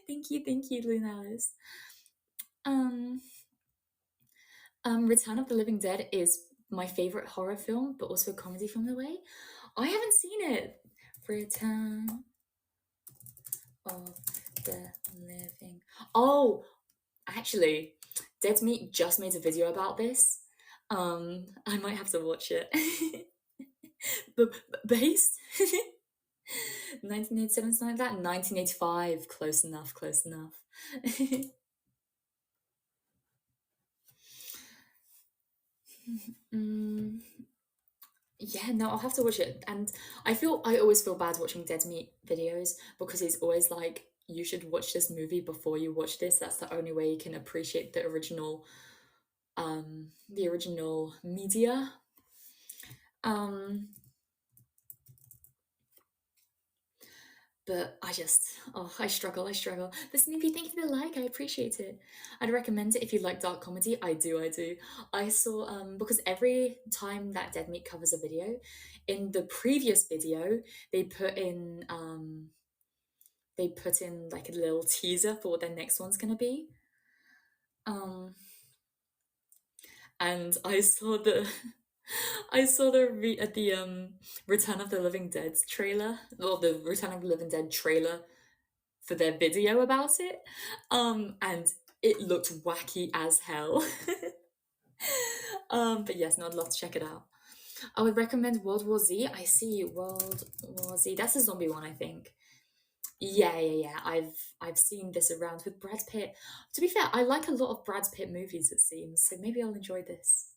Thank you, Lunalis. Um, Return of the Living Dead is my favorite horror film, but also a comedy film in a way. I haven't seen it. Return of the Living. Oh, actually, Dead Meat just made a video about this. I might have to watch it. Based 1987, something like that. 1985, close enough, close enough. Yeah, no, I'll have to watch it. And I always feel bad watching Dead Meat videos because he's always like, you should watch this movie before you watch this. That's the only way you can appreciate the original media. Um, but I struggle, I struggle. But Snoopy, thank you for the like, I appreciate it. I'd recommend it if you like dark comedy. I do. I saw, because every time that Dead Meat covers a video, in the previous video, they put in, like a little teaser for what their next one's gonna be. Um, and I saw the, Return of the Living Dead trailer, or the Return of the Living Dead trailer for their video about it. And it looked wacky as hell. But yes, no, I'd love to check it out. I would recommend World War Z. I see World War Z. That's a zombie one, I think. Yeah. I've seen this around with Brad Pitt. To be fair, I like a lot of Brad Pitt movies, it seems, so maybe I'll enjoy this.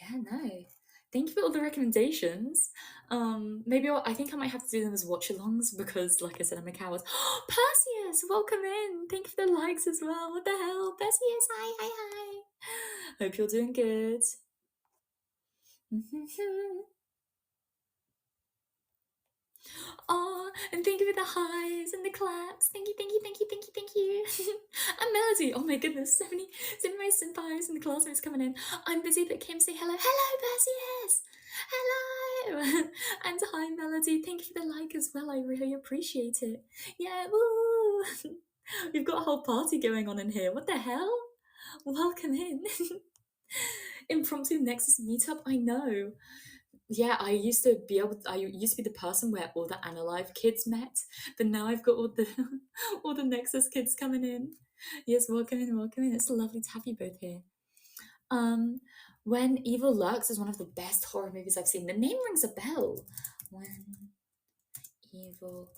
Yeah, no. Thank you for all the recommendations. I think I might have to do them as watch-alongs because, like I said, I'm a coward. Perseus, welcome in. Thank you for the likes as well. What the hell, Perseus? Hi. Hope you're doing good. Oh, and thank you for the highs and the claps. Thank you. And Melody. Oh my goodness, so many my senpais and the classmates coming in. I'm busy, but came to say hello. Hello, Perseus. Hello. And hi, Melody. Thank you for the like as well. I really appreciate it. Yeah, woo. We've got a whole party going on in here. What the hell? Welcome in. Impromptu Nexus meetup. I know. Yeah, I used to be the person where all the AniLive kids met, but now I've got all the all the Nexus kids coming in. Yes, welcome in. It's lovely to have you both here. When Evil Lurks is one of the best horror movies I've seen. The name rings a bell. When Evil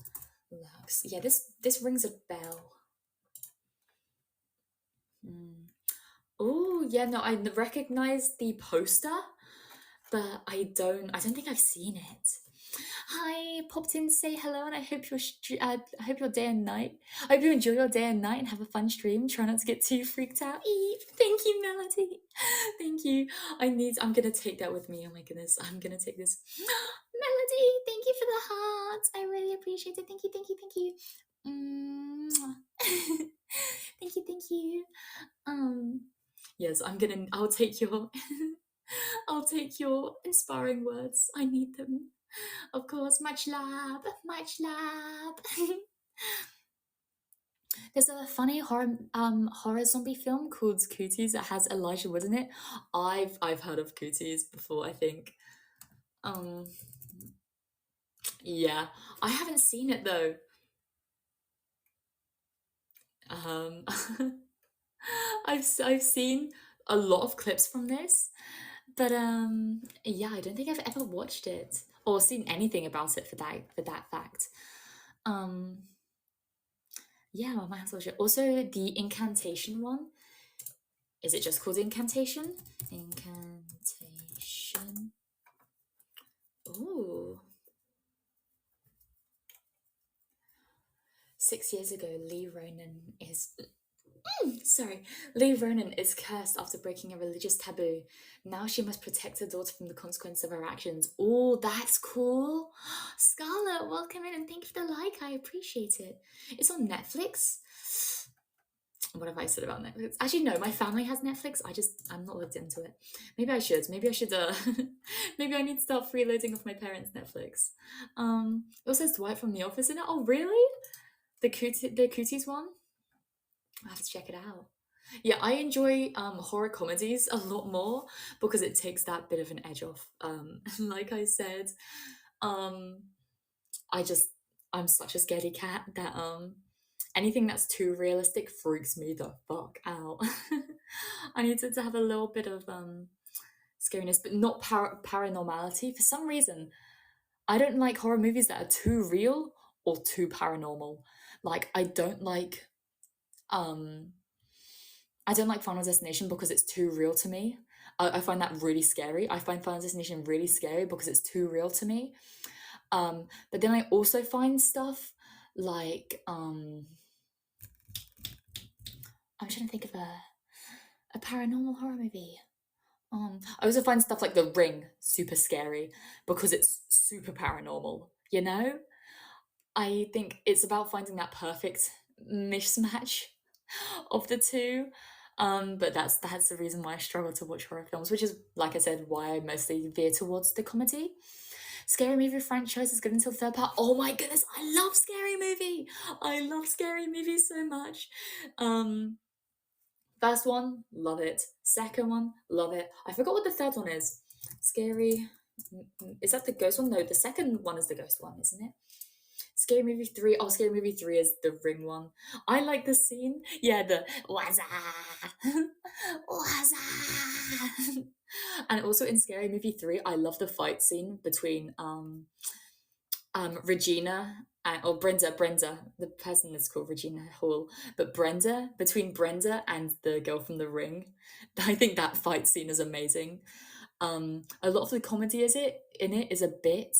Lurks. Yeah, this rings a bell. Oh, yeah, no, I recognize the poster, but I don't think I've seen it. Hi, popped in to say hello, and I hope I hope your day and night. I hope you enjoy your day and night and have a fun stream. Try not to get too freaked out. Thank you, Melody. Thank you. I'm gonna take that with me. Oh my goodness, I'm gonna take this. Melody, thank you for the hearts. I really appreciate it. Thank you. Thank you. Yes, I'll take your I'll take your inspiring words. I need them. Of course, much love. There's a funny horror zombie film called Cooties that has Elijah Wood in it. I've heard of Cooties before, I think. Um yeah. I haven't seen it though. Um I've seen a lot of clips from this, but yeah, I don't think I've ever watched it or seen anything about it for that fact. Um yeah, I might have to watch it. Also the incantation one. Is it just called incantation? Incantation. Ooh. 6 years ago, Lee Ronan is cursed after breaking a religious taboo. Now she must protect her daughter from the consequence of her actions. Oh, that's cool. Scarlett, welcome in and thank you for the like. I appreciate it. It's on Netflix. What have I said about Netflix? Actually, no, my family has Netflix. I'm not looked into it. Maybe I should. Maybe I need to start freeloading off my parents' Netflix. It also says Dwight from The Office in it. Oh, really? The Cooties one? I have to check it out. Yeah, I enjoy horror comedies a lot more because it takes that bit of an edge off. Like I said, um, I just I'm such a scaredy cat that anything that's too realistic freaks me the fuck out. I needed to have a little bit of scariness, but not paranormality. For some reason, I don't like horror movies that are too real or too paranormal. Like um I don't like Final Destination because it's too real to me. I find that really scary. I find Final Destination really scary because it's too real to me. But then I also find stuff like I'm trying to think of a paranormal horror movie. I also find stuff like The Ring super scary because it's super paranormal. You know, I think it's about finding that perfect mismatch of the two. But that's the reason why I struggle to watch horror films, which is, like I said, why I mostly veer towards the comedy. Scary movie franchise is good until third part. Oh my goodness, I love Scary Movie. I love Scary Movie so much. Um, First one, love it. Second one, love it. I forgot what the third one is. Scary. Is that the ghost one? No, the second one is the ghost one, isn't it? Scary Movie 3. Oh, Scary Movie 3 is the ring one. I like the scene. Yeah, the waza. Waza. And also in Scary Movie 3, I love the fight scene between Regina or Brenda, the person is called Regina Hall, but between Brenda and the girl from the ring. I think that fight scene is amazing. A lot of the comedy in it is a bit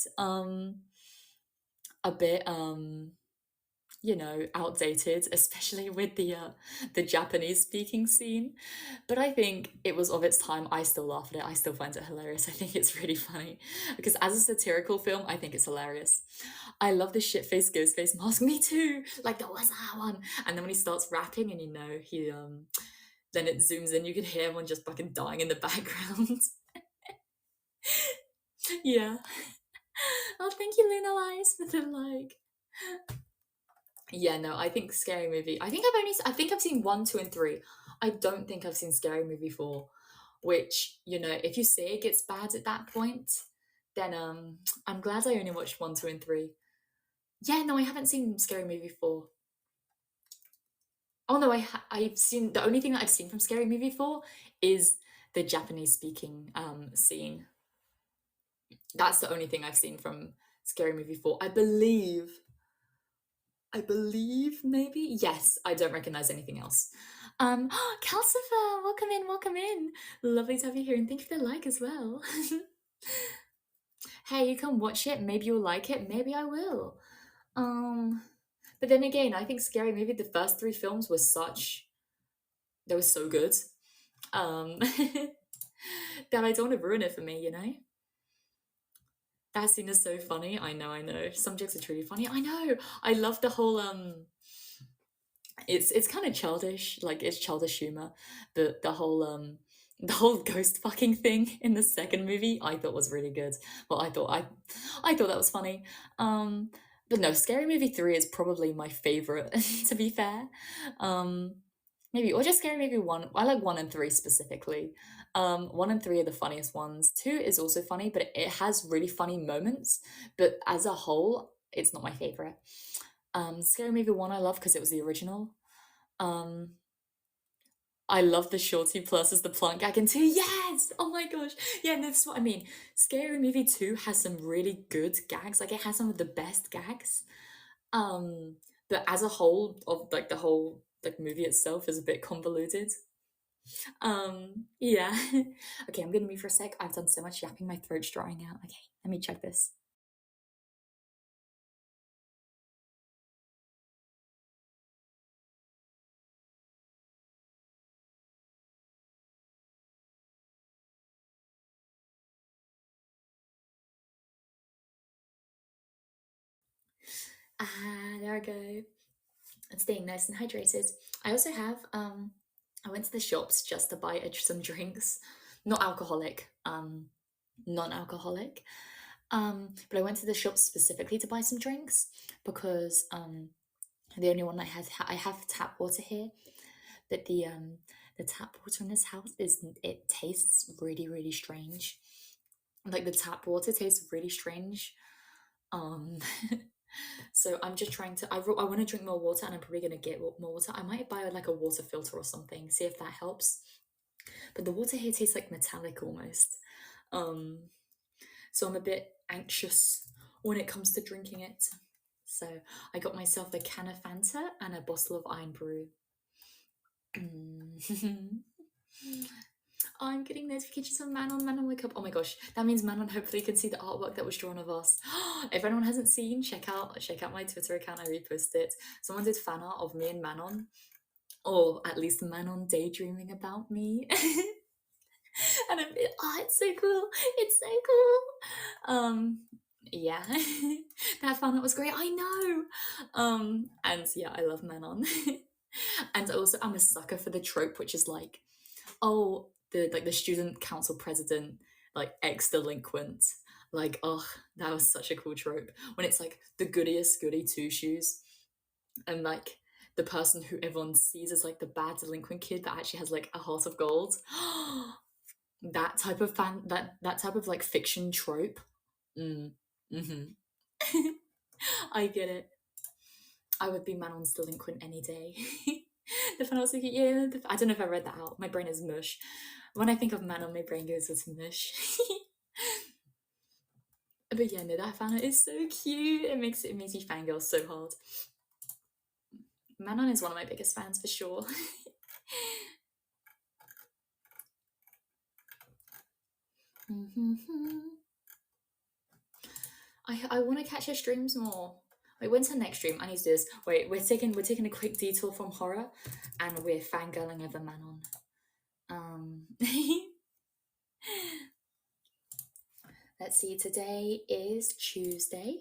outdated, especially with the Japanese speaking scene. But I think it was of its time. I still laugh at it. I still find it hilarious. I think it's really funny because as a satirical film, I think it's hilarious. I love the shit face ghost face mask. Me too. Like the was that one. And then when he starts rapping, and he then it zooms in. You can hear everyone just fucking dying in the background. Yeah. Oh, thank you, Luna Lies, for the like. Yeah, no, I think Scary Movie. I think I've seen one, two, and three. I don't think I've seen Scary Movie four, which if you say it gets bad at that point, then I'm glad I only watched one, two, and three. Yeah, no, I haven't seen Scary Movie four. Oh no, I've seen the only thing that I've seen from Scary Movie four is the Japanese speaking scene. That's the only thing I've seen from Scary Movie four. I believe maybe. Yes, I don't recognize anything else. Calcifer, welcome in. Lovely to have you here, and thank you for the like as well. Hey, you can watch it. Maybe you'll like it. Maybe I will. But then again, I think Scary Movie, the first three films they were so good. That I don't want to ruin it for me. That scene is so funny. I know. Some jokes are truly funny. I know. I love the whole it's kind of childish, like it's childish humor. The whole ghost fucking thing in the second movie I thought was really good. Well, I thought that was funny. but no, Scary Movie 3 is probably my favorite, to be fair. Um, maybe, or just Scary Movie 1. I like 1 and 3 specifically. 1 and 3 are the funniest ones. 2 is also funny, but it has really funny moments. But as a whole, it's not my favorite. Scary Movie 1 I love because it was the original. Um, I love the Shorty Plus as the plant gag in 2. Yes! Oh my gosh. Yeah, no, that's what I mean. Scary Movie 2 has some really good gags. Like, it has some of the best gags. Um, but as a whole, of like the whole like movie itself is a bit convoluted. Yeah. Okay, I'm gonna move for a sec. I've done so much yapping, my throat's drying out. Okay, let me check this. There I go. And staying nice and hydrated. I also have I went to the shops just to buy some drinks. Not alcoholic, non-alcoholic. But I went to the shops specifically to buy some drinks because the only one I have tap water here, but the tap water in this house it tastes really, really strange. Like the tap water tastes really strange. Um so I'm just trying to I want to drink more water, and I'm probably going to get more water. I might buy like a water filter or something, see if that helps. But the water here tastes like metallic almost. Um so I'm a bit anxious when it comes to drinking it. So I got myself a can of Fanta and a bottle of Iron Brew. Mm. Oh, I'm getting notifications from Manon. Manon, wake up. Oh my gosh. That means Manon hopefully can see the artwork that was drawn of us. If anyone hasn't seen, check out my Twitter account. I reposted it. Someone did fan art of me and Manon. Or at least Manon daydreaming about me. And it's so cool. It's so cool. Yeah. That fan art was great. I know. And yeah, I love Manon. And also I'm a sucker for the trope, which is like, oh, the student council president, like ex-delinquent. Like, oh, that was such a cool trope. When it's like the goodiest goody two shoes, and like the person who everyone sees as like the bad delinquent kid that actually has like a heart of gold. That type of that type of like fiction trope. Mm. Mm-hmm. I get it. I would be Manon's delinquent any day. The fan was like, yeah, I don't know if I read that out. My brain is mush. When I think of Manon, my brain goes with mush. But yeah, no, that fan art is so cute. It makes me fangirl so hard. Manon is one of my biggest fans for sure. I want to catch her streams more. Wait, when's her next stream? I need to do this. Wait, we're taking a quick detour from horror, and we're fangirling over Manon. Let's see. Today is Tuesday.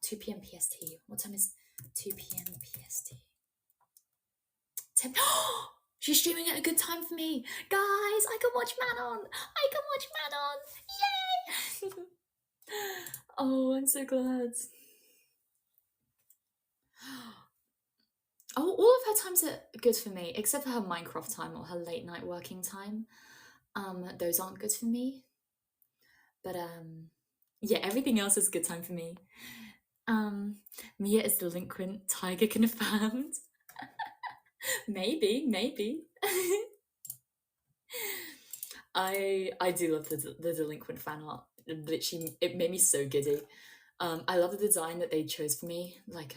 2 p.m. PST. What time is 2 p.m. PST? 10. She's streaming at a good time for me. Guys, I can watch Manon. I can watch Manon. Yay! Oh, I'm so glad. Oh, all of her times are good for me, except for her Minecraft time or her late night working time. Those aren't good for me. But yeah, everything else is good time for me. Mia is delinquent. Tiger confirmed. Maybe. I do love the delinquent fan art. Literally, it made me so giddy. I love the design that they chose for me. Like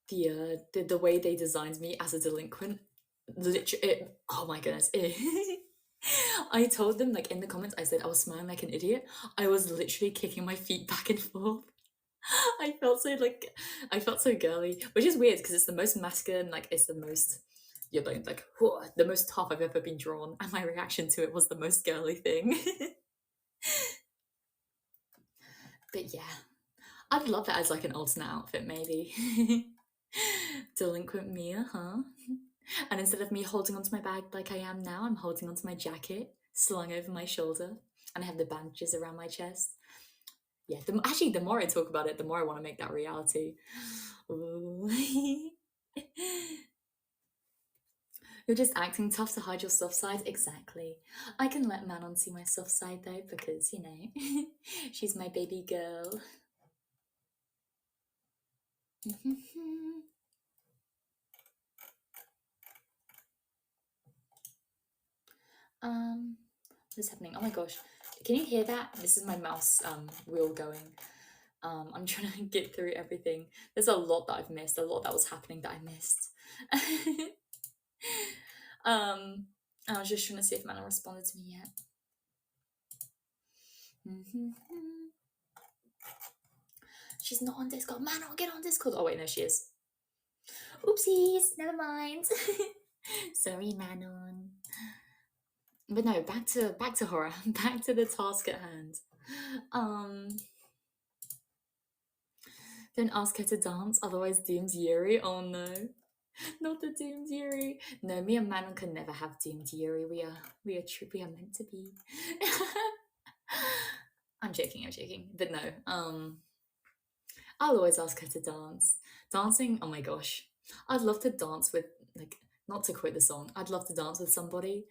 the way they designed me as a delinquent. Literally, oh my goodness. I told them like in the comments. I said I was smiling like an idiot. I was literally kicking my feet back and forth. I felt so girly, which is weird because it's the most masculine. Like it's the most you're like whoa, the most tough I've ever been drawn, and my reaction to it was the most girly thing. But yeah, I'd love that as like an alternate outfit, maybe. Delinquent Mia, huh? And instead of me holding onto my bag like I am now, I'm holding onto my jacket, slung over my shoulder, and I have the bandages around my chest. Yeah, actually, the more I talk about it, the more I want to make that reality. Ooh. You're just acting tough to hide your soft side. Exactly. I can let Manon see my soft side though, because, you know, she's my baby girl. What's happening? Oh my gosh. Can you hear that? This is my mouse wheel going. I'm trying to get through everything. There's a lot that I've missed, a lot that was happening that I missed. I was just trying to see if Manon responded to me yet. She's not on Discord. Manon, get on Discord. Oh wait, no, she is. Oopsies, never mind. Sorry, Manon. But no, back to horror. Back to the task at hand. Don't ask her to dance, otherwise doomed Yuri. Oh no. Not the doomed Yuri. No, me and Manon can never have doomed Yuri. We are true, we are meant to be. I'm joking. But no, I'll always ask her to dance. Dancing, oh my gosh. I'd love to dance with, like, not to quote the song, I'd love to dance with somebody.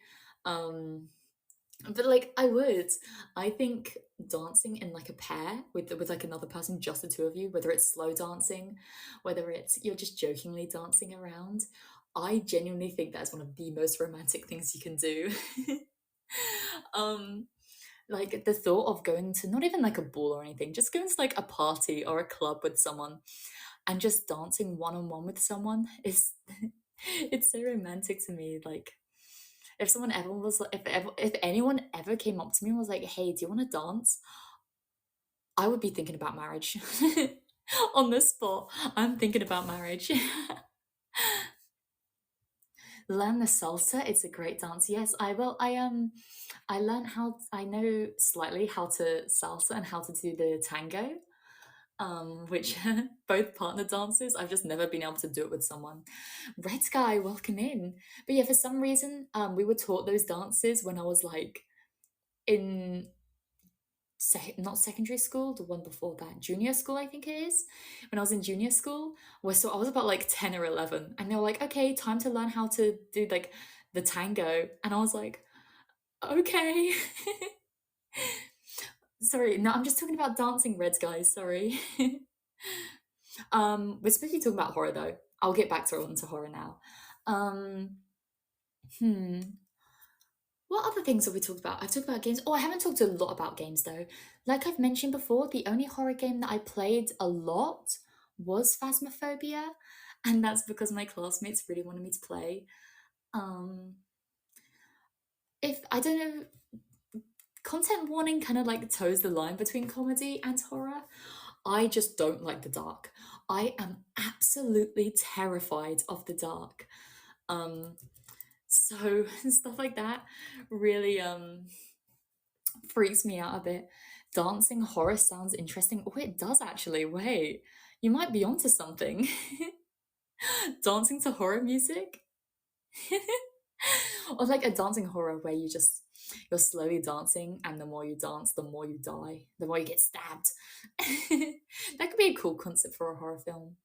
But like I think dancing in like a pair with like another person, just the two of you, whether it's slow dancing, whether it's you're just jokingly dancing around, I genuinely think that's one of the most romantic things you can do. um like the thought of going to not even like a ball or anything, just going to like a party or a club with someone and just dancing one on one with someone is it's so romantic to me. Like if someone ever was like, if anyone ever came up to me and was like, "Hey, do you want to dance?" I would be thinking about marriage on the spot. I'm thinking about marriage. Learn the salsa. It's a great dance. Yes, I will. I learned how. I know slightly how to salsa and how to do the tango. Which both partner dances. I've just never been able to do it with someone. Red Sky, welcome in. But yeah, for some reason, we were taught those dances when I was like in not secondary school, the one before that, junior school, I think it is. When I was in junior school, where so I was about like 10 or 11, and they were like, okay, time to learn how to do like the tango. And I was like, okay. Sorry, no, I'm just talking about dancing, Reds, guys. Sorry. We're supposed to be talking about horror though. I'll get back to onto horror now. Um, hmm. What other things have we talked about? I've talked about games. Oh, I haven't talked a lot about games though. Like I've mentioned before, the only horror game that I played a lot was Phasmophobia, and that's because my classmates really wanted me to play. Um, if I don't know, content warning kind of like toes the line between comedy and horror. I just don't like the dark. I am absolutely terrified of the dark. Um, so stuff like that really freaks me out a bit. Dancing horror sounds interesting. Oh, it does actually. Wait, you might be onto something. Dancing to horror music? Or like a dancing horror where you're slowly dancing, and the more you dance, the more you die, the more you get stabbed. That could be a cool concept for a horror film.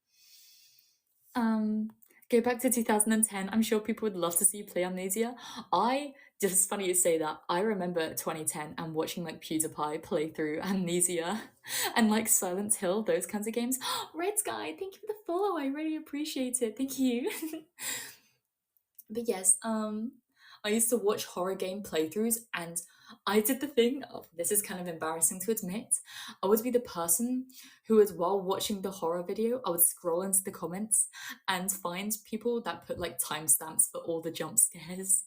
Um, Go back to 2010. I'm sure people would love to see you play Amnesia. I just funny you say that. I remember 2010 and watching like PewDiePie play through Amnesia and like Silent Hill, those kinds of games. Red Sky, thank you for the follow. I really appreciate it. Thank you. But yes, I used to watch horror game playthroughs, and I did the thing of, this is kind of embarrassing to admit, I would be the person who would, while watching the horror video, I would scroll into the comments and find people that put like timestamps for all the jump scares.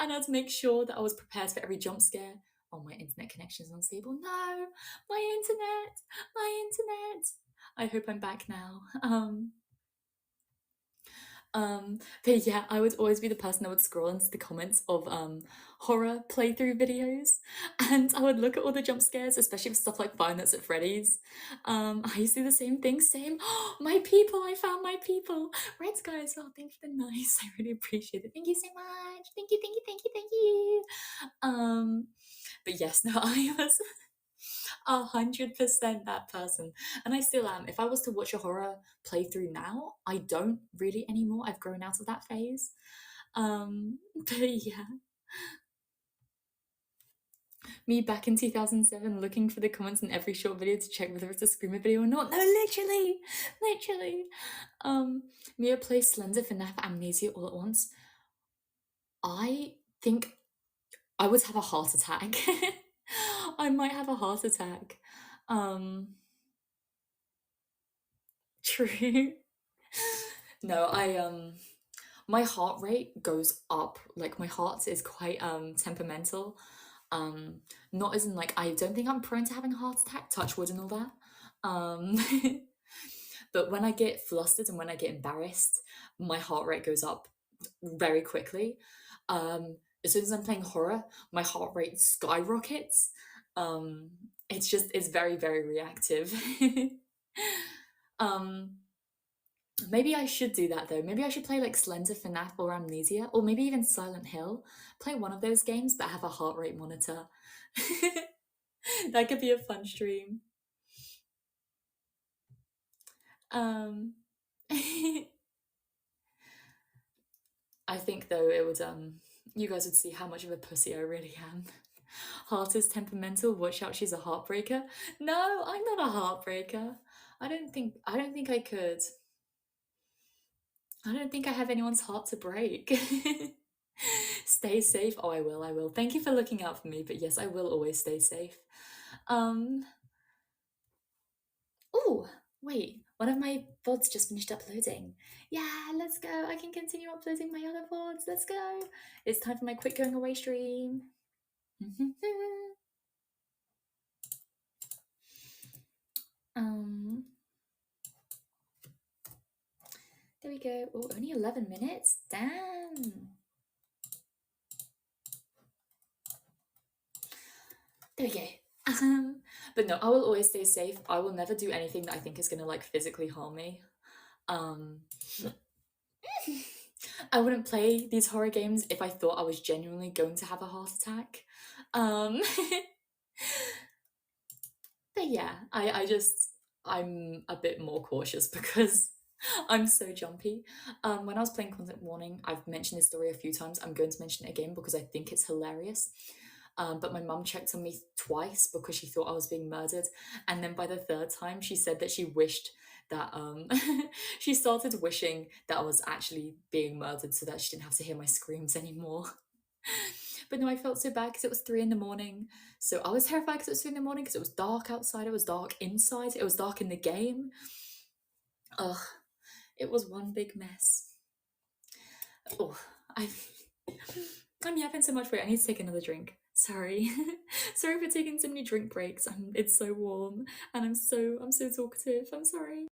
And I'd make sure that I was prepared for every jump scare. Oh, my internet connection is unstable. No, my internet. I hope I'm back now. But yeah, I would always be the person that would scroll into the comments of horror playthrough videos, and I would look at all the jump scares, especially for stuff like Five Nights at Freddy's. I used to do the same thing. Same. My people, I found my people. Red Sky as well. Thank you for the nice. I really appreciate it. Thank you so much. Thank you. But yes, no, I was. 100% that person. And I still am. If I was to watch a horror playthrough now, I don't really anymore. I've grown out of that phase. But yeah, me back in 2007 looking for the comments in every short video to check whether it's a screamer video or not. No, literally. Mia plays Slender for FNAF Amnesia all at once. I think I would have a heart attack. I might have a heart attack. True. No, my heart rate goes up. Like my heart is quite temperamental. Um Not as in like I don't think I'm prone to having a heart attack, touch wood and all that. Um but when I get flustered and when I get embarrassed, my heart rate goes up very quickly. As soon as I'm playing horror, my heart rate skyrockets. Um it's very, very reactive. um Maybe I should do that though. Maybe I should play like Slender FNAF or Amnesia, or maybe even Silent Hill. Play one of those games, but have a heart rate monitor. That could be a fun stream. Um, I think though it would you guys would see how much of a pussy I really am. Heart is temperamental. Watch out, she's a heartbreaker. No, I'm not a heartbreaker. I don't think I could. I don't think I have anyone's heart to break. Stay safe. Oh, I will. Thank you for looking out for me, but yes, I will always stay safe. Um, oh, wait, one of my VODs just finished uploading. Yeah, let's go. I can continue uploading my other VODs. Let's go. It's time for my quick going away stream. um, there we go. Oh, only 11 minutes. Damn. There we go. But no, I will always stay safe. I will never do anything that I think is gonna like physically harm me. Um, I wouldn't play these horror games if I thought I was genuinely going to have a heart attack. Um, but yeah, I'm a bit more cautious because I'm so jumpy. When I was playing Content Warning, I've mentioned this story a few times. I'm going to mention it again because I think it's hilarious. But my mum checked on me twice because she thought I was being murdered. And then by the third time, she said that she wished that, she started wishing that I was actually being murdered so that she didn't have to hear my screams anymore. But no, I felt so bad because it was 3 in the morning. So I was terrified because it was 3 in the morning because it was dark outside, it was dark inside, it was dark in the game. Ugh, it was one big mess. Oh, I'm yapping so much. Wait, I need to take another drink. Sorry. Sorry for taking so many drink breaks. It's so warm and I'm so talkative. I'm sorry.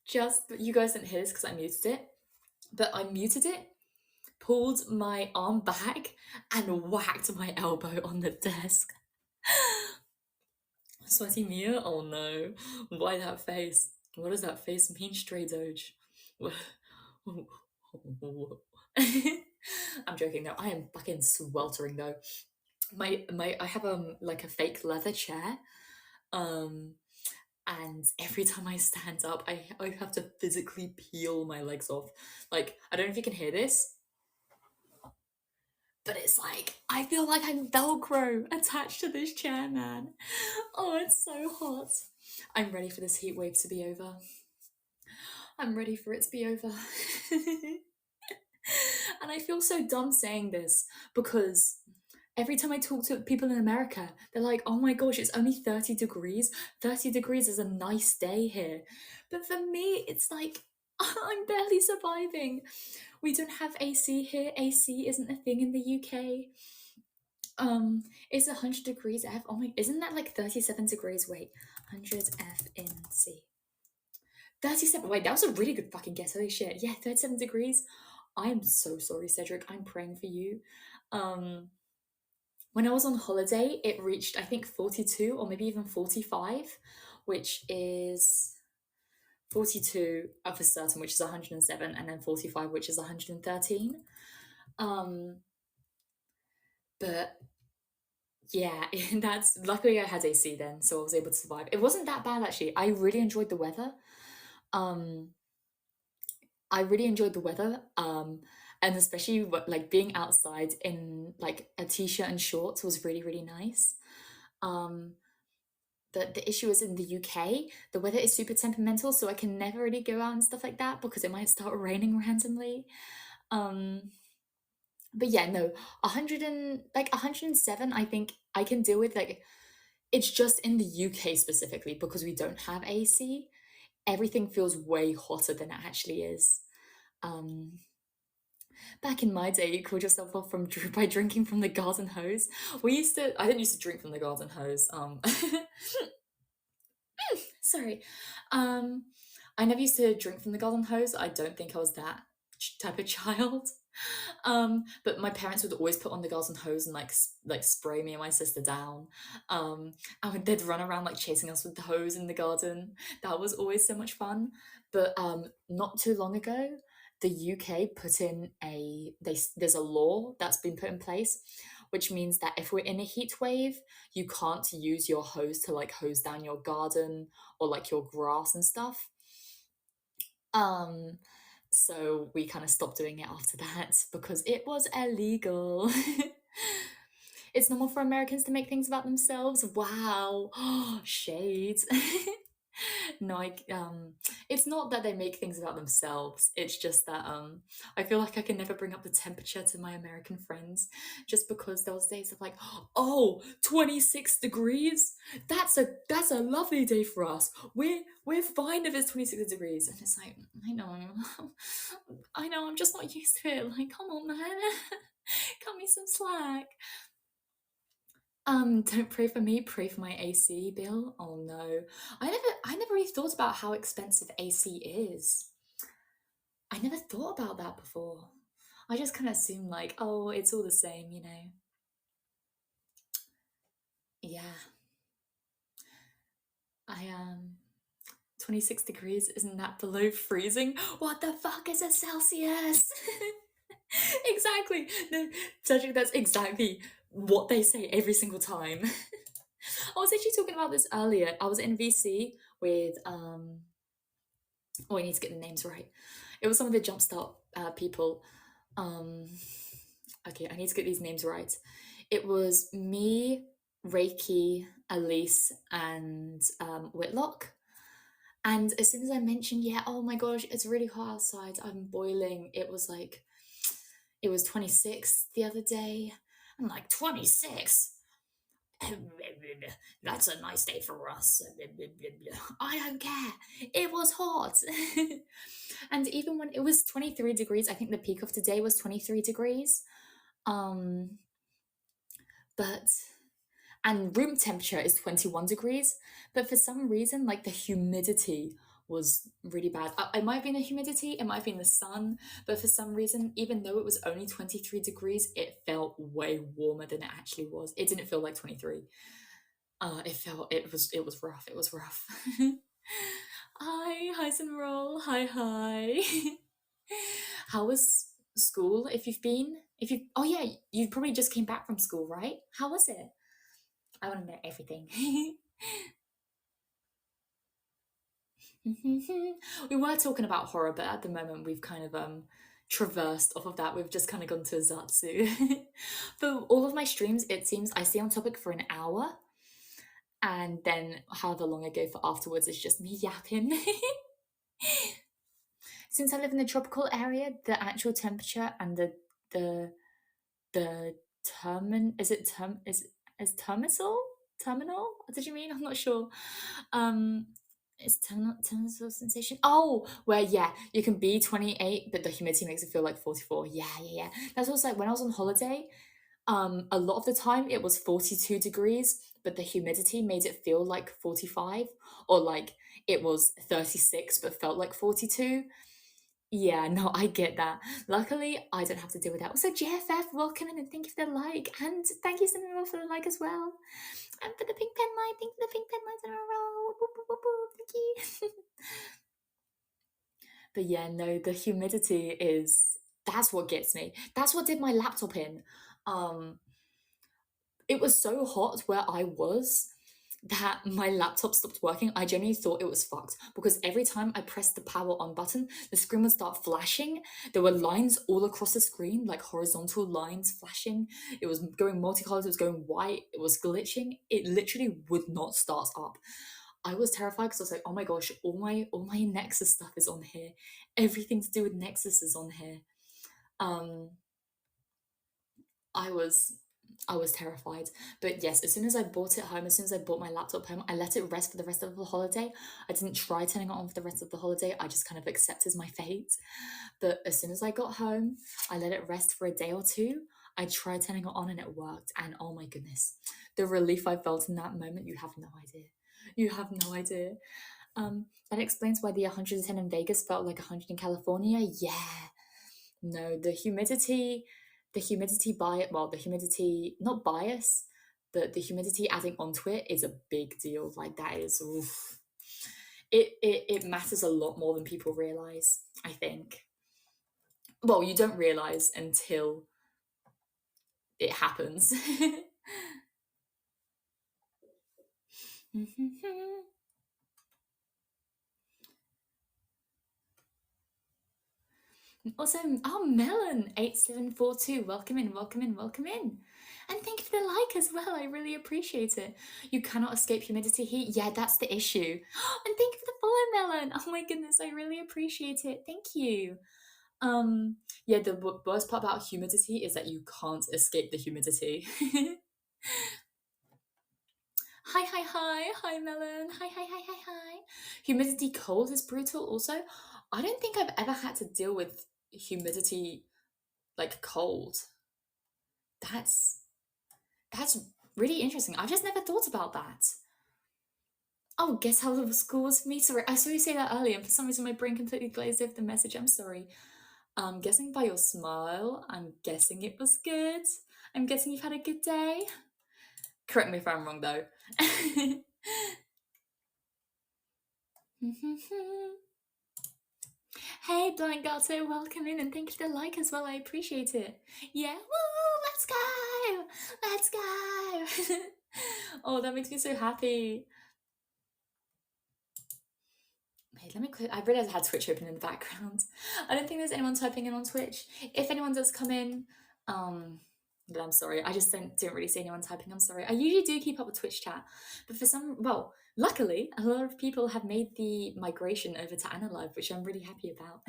Just you guys didn't hear this because I muted it, but I muted it, pulled my arm back, and whacked my elbow on the desk. Sweaty Mia? Oh no. Why that face? What does that face mean, Stray Doge? I'm joking though. I am fucking sweltering though. I have like a fake leather chair. Um and every time I stand up, I have to physically peel my legs off. Like, I don't know if you can hear this, but it's like I feel like I'm Velcro attached to this chair, man. Oh, it's so hot. I'm ready for this heat wave to be over. I'm ready for it to be over. And I feel so dumb saying this because every time I talk to people in America, they're like, oh my gosh, it's only 30 degrees. 30 degrees is a nice day here. But for me, it's like, I'm barely surviving. We don't have AC here. AC isn't a thing in the UK. It's 100 degrees F. Oh my, isn't that like 37 degrees? Wait, 100 F in C. 37. Wait, that was a really good fucking guess. Holy shit. Yeah, 37 degrees. I'm so sorry, Cedric. I'm praying for you. Um, when I was on holiday, it reached, I think, 42 or maybe even 45, which is 42 for certain, which is 107, and then 45, which is 113. Um, but yeah, that's luckily I had AC then, so I was able to survive. It wasn't that bad actually. I really enjoyed the weather. Um, I really enjoyed the weather. And especially like being outside in like a t-shirt and shorts was really, really nice. Um, the issue is in the UK, the weather is super temperamental, so I can never really go out and stuff like that because it might start raining randomly. Um, but yeah, no, 107, I think I can deal with. Like, it's just in the UK specifically because we don't have AC. Everything feels way hotter than it actually is. Um, Back in my day, you cooled yourself off by drinking from the garden hose. I didn't used to drink from the garden hose. Sorry. Um, I never used to drink from the garden hose. I don't think I was that type of child. But my parents would always put on the garden hose and like spray me and my sister down. They'd run around like chasing us with the hose in the garden. That was always so much fun. But not too long ago, the UK put in there's a law that's been put in place, which means that if we're in a heat wave, you can't use your hose to like hose down your garden or like your grass and stuff. Um, so we kind of stopped doing it after that because it was illegal. It's normal for Americans to make things about themselves. Wow. Shades. No, it's not that they make things about themselves. It's just that I feel like I can never bring up the temperature to my American friends just because those days of like, oh, 26 degrees. That's a lovely day for us. We're fine if it's 26 degrees. And it's like, I know. I know, I'm just not used to it. Like, come on, man. Cut me some slack. Don't pray for me, pray for my AC bill. Oh no. I never really thought about how expensive AC is. I never thought about that before. I just kind of assumed like, oh, it's all the same, you know. Yeah. I 26 degrees, isn't that below freezing? What the fuck is a Celsius? Exactly. No, Cedric, that's exactly what they say every single time. I was actually talking about this earlier. I was in VC with oh, I need to get the names right. It was some of the Jumpstart people. Um, okay, I need to get these names right. It was me, Reiki, Elise, and Whitlock. And as soon as I mentioned, yeah, oh my gosh, it's really hot outside. I'm boiling. It was 26 the other day. I'm like, 26? That's a nice day for us. I don't care. It was hot. And even when it was 23 degrees, I think the peak of today was 23 degrees. Um, but and room temperature is 21 degrees, but for some reason like the humidity was really bad. It might have been the humidity, it might have been the sun, but for some reason, even though it was only 23 degrees, it felt way warmer than it actually was. It didn't feel like 23. It was rough. It was rough. Hi, highs and roll. Hi. How was school? Oh yeah, you probably just came back from school, right? How was it? I want to know everything. We were talking about horror, but at the moment we've kind of traversed off of that. We've just kind of gone to Zatsu. For all of my streams, it seems I stay on topic for an hour, and then however long I go for afterwards is just me yapping. Since I live in the tropical area, the actual temperature and the the is it is terminal terminal? What did you mean? I'm not sure. Um, it's terminal sensation. Oh, where yeah, you can be 28, but the humidity makes it feel like 44. Yeah. That's also like when I was on holiday. A lot of the time it was 42 degrees, but the humidity made it feel like 45, or like it was 36 but felt like 42. Yeah, no, I get that. Luckily, I don't have to deal with that. Also, JFF, welcome in and thank you for the like. And thank you, Cinema, for the like as well. And for the pink pen light, thank you for the pink pen lights in a row. Boop, boop, boop, boop. Thank you. But yeah, no, the humidity is, that's what gets me. That's what did my laptop in. Um, it was so hot where I was that my laptop stopped working. I genuinely thought it was fucked because every time I pressed the power on button, the screen would start flashing. There were lines all across the screen, like horizontal lines flashing. It was going multicolored, it was going white, it was glitching. It literally would not start up. I was terrified because I was like, oh my gosh, all my Nexus stuff is on here. Everything to do with Nexus is on here. Um, I was I was terrified. But yes, as soon as I bought it home, as soon as I bought my laptop home, I let it rest for the rest of the holiday. I didn't try turning it on for the rest of the holiday. I just kind of accepted my fate. But as soon as I got home, I let it rest for a day or two. I tried turning it on and it worked. And oh my goodness, the relief I felt in that moment, you have no idea. You have no idea. That explains why the 110 in Vegas felt like 100 in California. Yeah, no, the humidity, not bias, but the humidity adding onto it is a big deal. Like that is, oof. It matters a lot more than people realize, I think. Well, you don't realize until it happens. Awesome. Oh, Melon 8742. Welcome in, welcome in, welcome in. And thank you for the like as well. I really appreciate it. You cannot escape humidity heat. Yeah, that's the issue. And thank you for the follow, Melon. Oh my goodness, I really appreciate it. Thank you. Yeah, the worst part about humidity is that you can't escape the humidity. Hi, hi, hi, hi, Melon. Hi, hi, hi, hi, hi. Humidity cold is brutal. Also, I don't think I've ever had to deal with humidity like cold. That's that's really interesting. I've just never thought about that. Oh, guess how the school was for me? Sorry, I saw you say that earlier, and for some reason my brain completely glazed over the message. I'm sorry. Guessing by your smile, I'm guessing it was good. I'm guessing you've had a good day. Correct me if I'm wrong though. Hey, Blind Gato, welcome in and thank you for the like as well. I appreciate it. Yeah, woo, let's go, let's go. Oh, that makes me so happy. Wait, let me quit. I realized I had Twitch open in the background. I don't think there's anyone typing in on Twitch. If anyone does come in, then I'm sorry. I just didn't really see anyone typing. I'm sorry. I usually do keep up with Twitch chat, but well, luckily, a lot of people have made the migration over to AniLive, which I'm really happy about.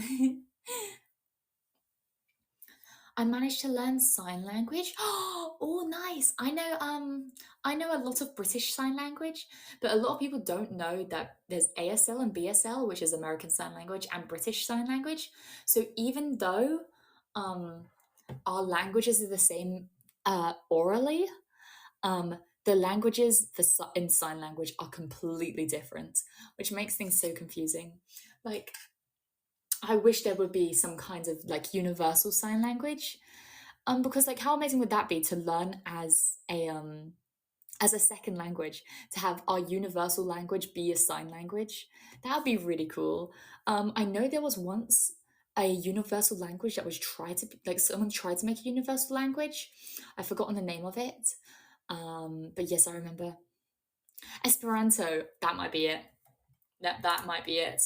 I managed to learn sign language. Oh, nice. I know a lot of British Sign Language, but a lot of people don't know that there's ASL and BSL, which is American Sign Language, and British Sign Language. So even though um our languages are the same orally, um the languages in sign language are completely different, which makes things so confusing. Like I wish there would be some kind of like universal sign language. Because like how amazing would that be to learn as a second language, to have our universal language be a sign language? That would be really cool. I know there was once a universal language that was tried to like someone tried to make a universal language. I've forgotten the name of it. But yes, I remember Esperanto. That might be it. That might be it.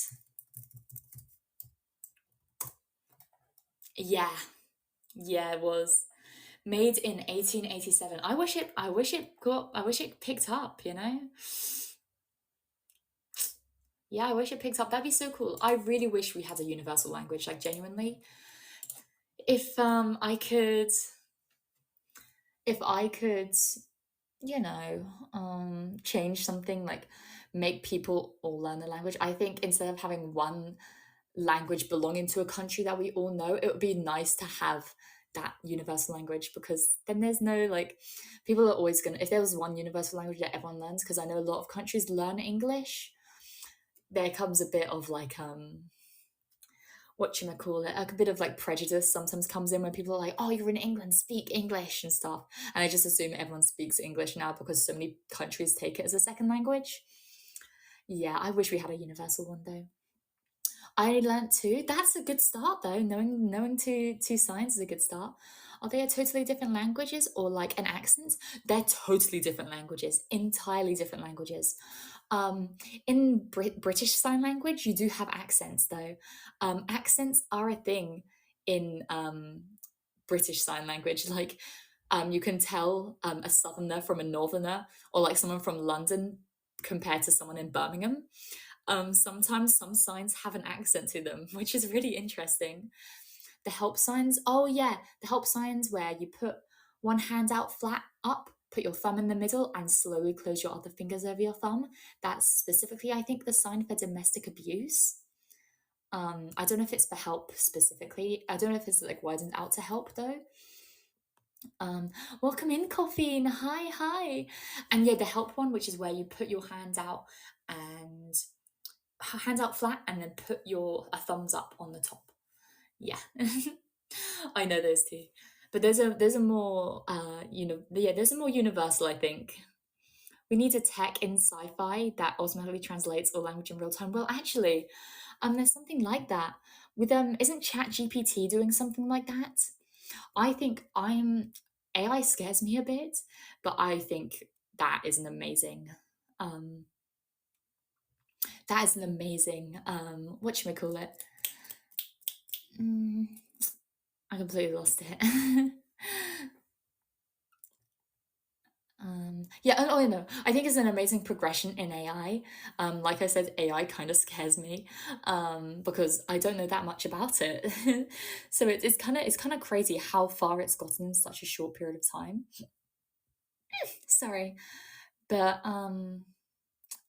Yeah, yeah, it was made in 1887. I wish it picked up, you know? Yeah, I wish it picked up. That'd be so cool. I really wish we had a universal language, like genuinely. If I could, you know, change something like make people all learn the language. I think instead of having one language belonging to a country that we all know, it would be nice to have that universal language, because then there's no like people are always gonna, if there was one universal language that everyone learns, because I know a lot of countries learn English, there comes a bit of like whatchamacallit, a bit of like prejudice sometimes comes in when people are like, oh, you're in England, speak English and stuff. And I just assume everyone speaks English now because so many countries take it as a second language. Yeah, I wish we had a universal one though. I learnt two. That's a good start though. Knowing two signs is a good start. Are they a totally different languages or like an accent? They're totally different languages, entirely different languages. Um, in British Sign Language, you do have accents though. Accents are a thing in British Sign Language. Like, you can tell a Southerner from a Northerner, or like someone from London compared to someone in Birmingham. Sometimes some signs have an accent to them, which is really interesting. The help signs, oh yeah, the help signs where you put one hand out flat up, put your thumb in the middle, and slowly close your other fingers over your thumb. That's specifically, I think, the sign for domestic abuse. I don't know if it's for help specifically. I don't know if it's like widened out to help though. Um, Welcome in, Coffee. Hi, hi. And yeah, the help one, which is where you put your hand out and hands out flat and then put your a thumbs up on the top. Yeah. I know those two. But there's a more there's a more universal, I think. We need a tech in sci-fi that automatically translates all language in real time. Well, actually, there's something like that. With isn't ChatGPT doing something like that? I think AI scares me a bit, but I think that is an amazing um that is an amazing whatchamacallit. Mm, I completely lost it. Yeah, oh no, I think it's an amazing progression in AI. Like I said, AI kind of scares me because I don't know that much about it. So it's kind of crazy how far it's gotten in such a short period of time. Sorry, but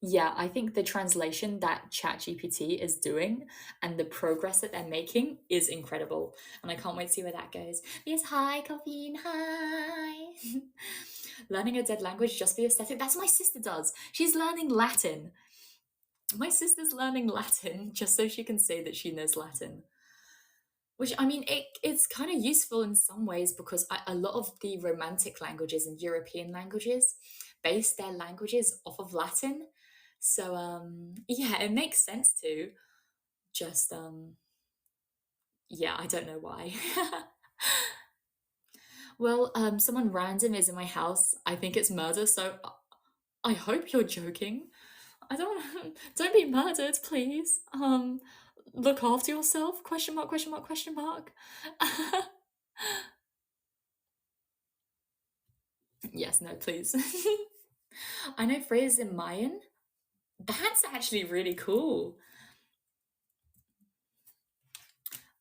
yeah, I think the translation that ChatGPT is doing and the progress that they're making is incredible. And I can't wait to see where that goes. Yes, hi, Caffeine, hi. Learning a dead language just for the aesthetic. That's what my sister does. She's learning Latin. My sister's learning Latin just so she can say that she knows Latin. Which, I mean, it's kind of useful in some ways because a lot of the Romantic languages and European languages base their languages off of Latin. So, yeah, it makes sense to just, yeah, I don't know why. Well, someone random is in my house. I think it's murder, so I hope you're joking. I don't be murdered, please. Look after yourself? Question mark, question mark, question mark. Yes, no, please. I know phrases in Mayan. That's actually really cool.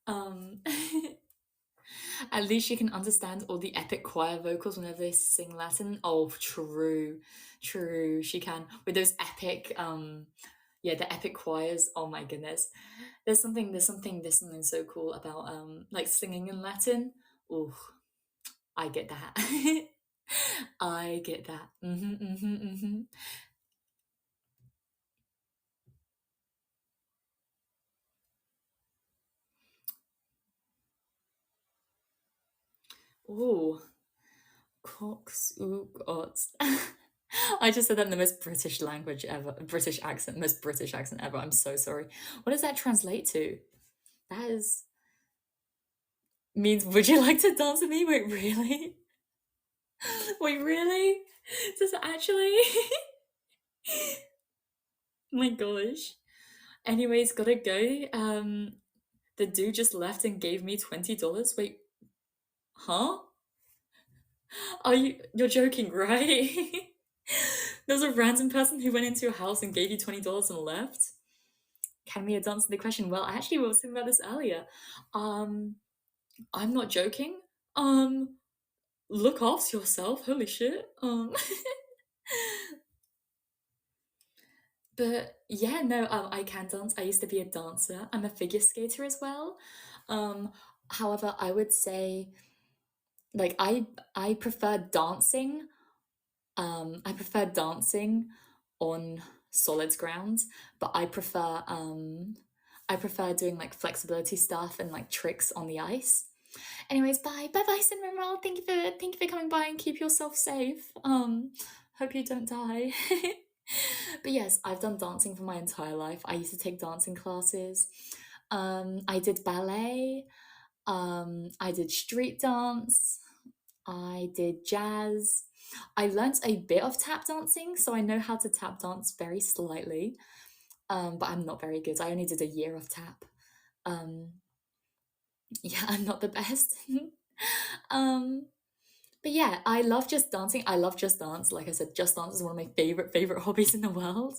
Um, at least you can understand all the epic choir vocals whenever they sing Latin. Oh, true, true. She can with those epic, yeah, the epic choirs. Oh my goodness, there's something so cool about like singing in Latin. Oh, I get that. I get that. Oh, Cox Oogots. I just said that in the most British language ever, British accent, most British accent ever. I'm so sorry. What does that translate to? That is means would you like to dance with me? Wait, really? Wait, really? Does it actually? My gosh. Anyways, gotta go. The dude just left and gave me $20. Wait, huh? You're joking, right? There's a random person who went into your house and gave you $20 and left. Can we answer the question? Well, actually, we were talking about this earlier. Um, I'm not joking. Look after yourself. Holy shit. But yeah, no, I can dance. I used to be a dancer. I'm a figure skater as well. Um, However, I would say like I prefer dancing. I prefer dancing on solid ground, but I prefer doing like flexibility stuff and like tricks on the ice. Anyways, bye, Cinnamon Roll. Thank you for coming by and keep yourself safe. Hope you don't die. But yes, I've done dancing for my entire life. I used to take dancing classes. I did ballet. I did street dance. I did jazz. I learnt a bit of tap dancing, so I know how to tap dance very slightly. But I'm not very good. I only did a year of tap. Um, yeah, I'm not the best. um, but yeah, I love just dancing. I love just dance. Like I said, just dance is one of my favorite hobbies in the world.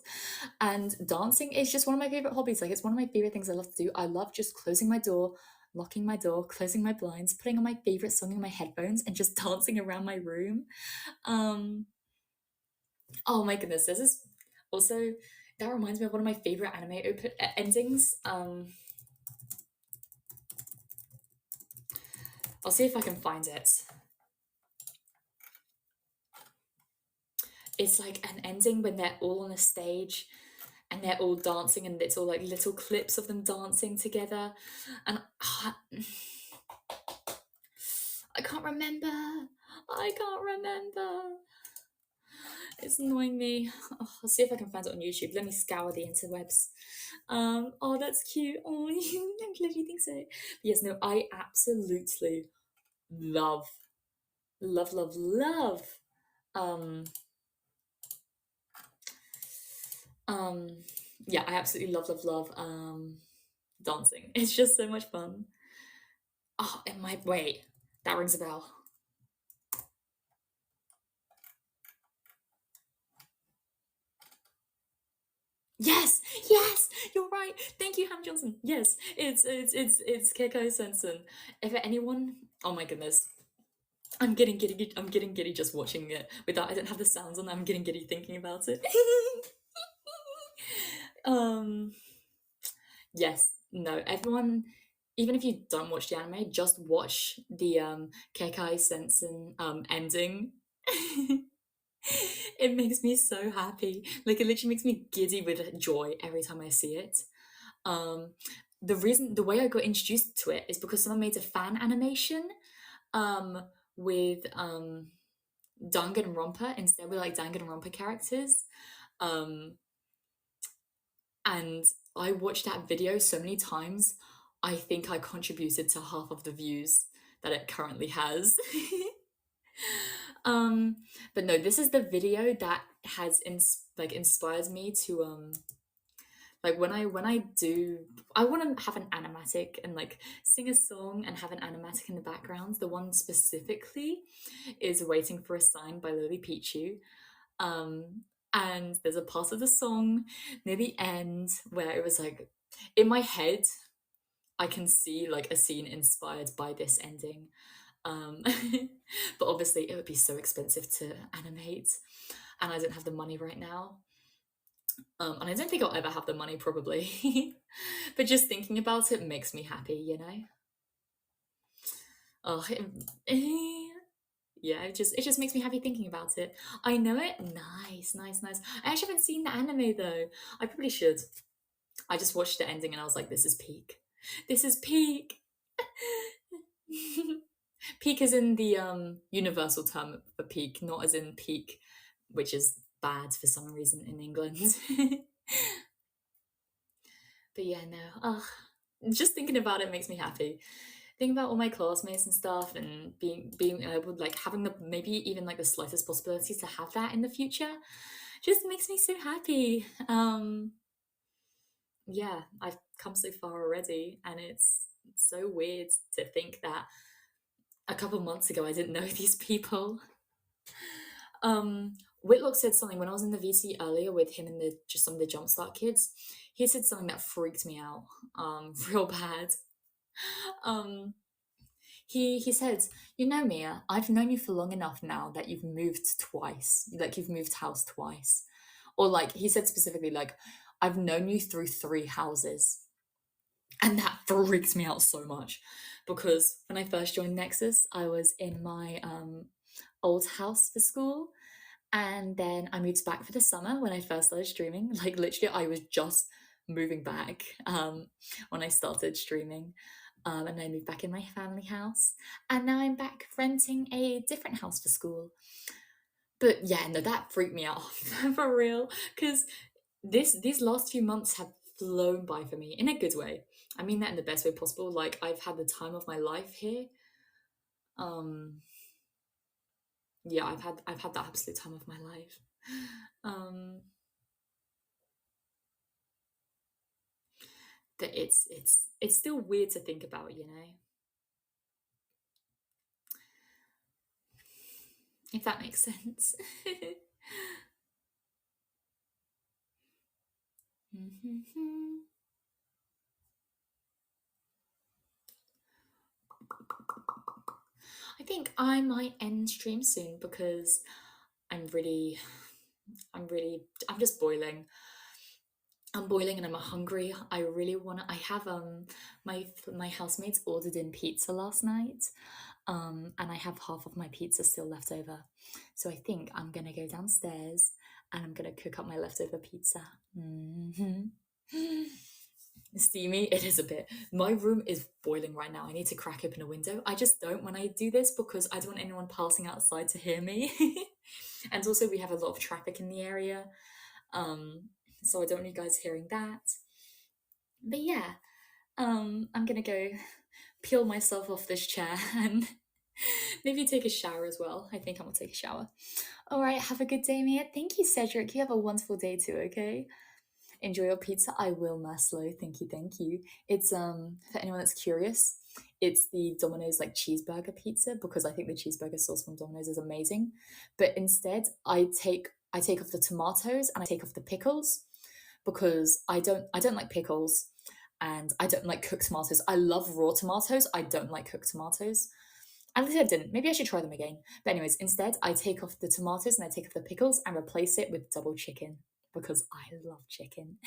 And dancing is just one of my favorite hobbies. Like it's one of my favorite things I love to do. I love just closing my door, locking my door, closing my blinds, putting on my favorite song in my headphones and just dancing around my room. Um, oh my goodness, this is also that reminds me of one of my favorite anime endings. I'll see if I can find it. It's like an ending when they're all on a stage and they're all dancing and it's all like little clips of them dancing together. And I can't remember. I can't remember. It's annoying me. Oh, I'll see if I can find it on YouTube. Let me scour the interwebs. Oh, that's cute. Oh, I'm glad you think so. But yes, no, I absolutely love, love, love, love. Um, um, yeah, I absolutely love, love, love. Dancing. It's just so much fun. Oh, it might wait. That rings a bell. Yes, yes, you're right. Thank you, Ham Johnson. Yes, it's Keiko Sensen. If anyone, oh my goodness, I'm getting giddy. I'm getting giddy just watching it. Without I don't have the sounds on. I'm getting giddy thinking about it. um, yes, no, everyone. Even if you don't watch the anime, just watch the Kekai Sensen ending. It makes me so happy. Like it literally makes me giddy with joy every time I see it. Um, the way I got introduced to it is because someone made a fan animation um, with Danganronpa instead with like Danganronpa characters. Um, and I watched that video so many times. I think I contributed to half of the views that it currently has. um, but no, this is the video that has inspired me to like when I do I want to have an animatic and like sing a song and have an animatic in the background. The one specifically is Waiting for a Sign by Lily Pichu. um and there's a part of the song near the end where it was like in my head I can see like a scene inspired by this ending. um but obviously it would be so expensive to animate and I don't have the money right now. And I don't think I'll ever have the money, probably. But just thinking about it makes me happy, you know? Oh, yeah, it just makes me happy thinking about it. I know it. Nice, nice, nice. I actually haven't seen the anime though. I probably should. I just watched the ending and I was like, this is peak. This is peak. Peak is in the universal term for peak, not as in peak, which is bad for some reason in England. But yeah, no. Just thinking about it makes me happy. Thinking about all my classmates and stuff, and being able like having the maybe even like the slightest possibility to have that in the future, just makes me so happy. Yeah, I've come so far already, and it's so weird to think that a couple months ago I didn't know these people. Whitlock said something when I was in the VC earlier with him and the just some of the Jumpstart kids. He said something that freaked me out, real bad. Um, he said, "You know, Mia, I've known you for long enough now that you've moved twice, like you've moved house twice." Or like he said specifically, like, "I've known you through three houses." And that freaks me out so much because when I first joined Nexus, I was in my old house for school. And then I moved back for the summer when I first started streaming. Like, literally, I was just moving back when I started streaming. And I moved back in my family house, and now I'm back renting a different house for school. But yeah, no, that freaked me out for real, because these last few months have flown by for me in a good way. I mean that in the best way possible. Like, I've had the time of my life here. Um, yeah, I've had the absolute time of my life. Um, but it's still weird to think about, you know, if that makes sense. I think I might end stream soon because I'm really, I'm just boiling. I'm boiling and I'm hungry. I really want to. I have my housemates ordered in pizza last night, and I have half of my pizza still left over. So I think I'm gonna go downstairs and I'm gonna cook up my leftover pizza. Hmm. Steamy, it is a bit. My room is boiling right now. I need to crack open a window. I just don't when I do this because I don't want anyone passing outside to hear me. And also, we have a lot of traffic in the area. Um, so I don't want you guys hearing that. But yeah, I'm gonna go peel myself off this chair and maybe take a shower as well. I think I'm gonna take a shower. All right, have a good day, Mia. Thank you, Cedric. You have a wonderful day too, okay? Enjoy your pizza. I will, Maslow. Thank you, thank you. It's for anyone that's curious, it's the Domino's like cheeseburger pizza because I think the cheeseburger sauce from Domino's is amazing. But instead, I take off the tomatoes and I take off the pickles because I don't like pickles and I don't like cooked tomatoes. I love raw tomatoes. I don't like cooked tomatoes. At least I didn't. Maybe I should try them again. But anyways, instead I take off the tomatoes and I take off the pickles and replace it with double chicken because I love chicken.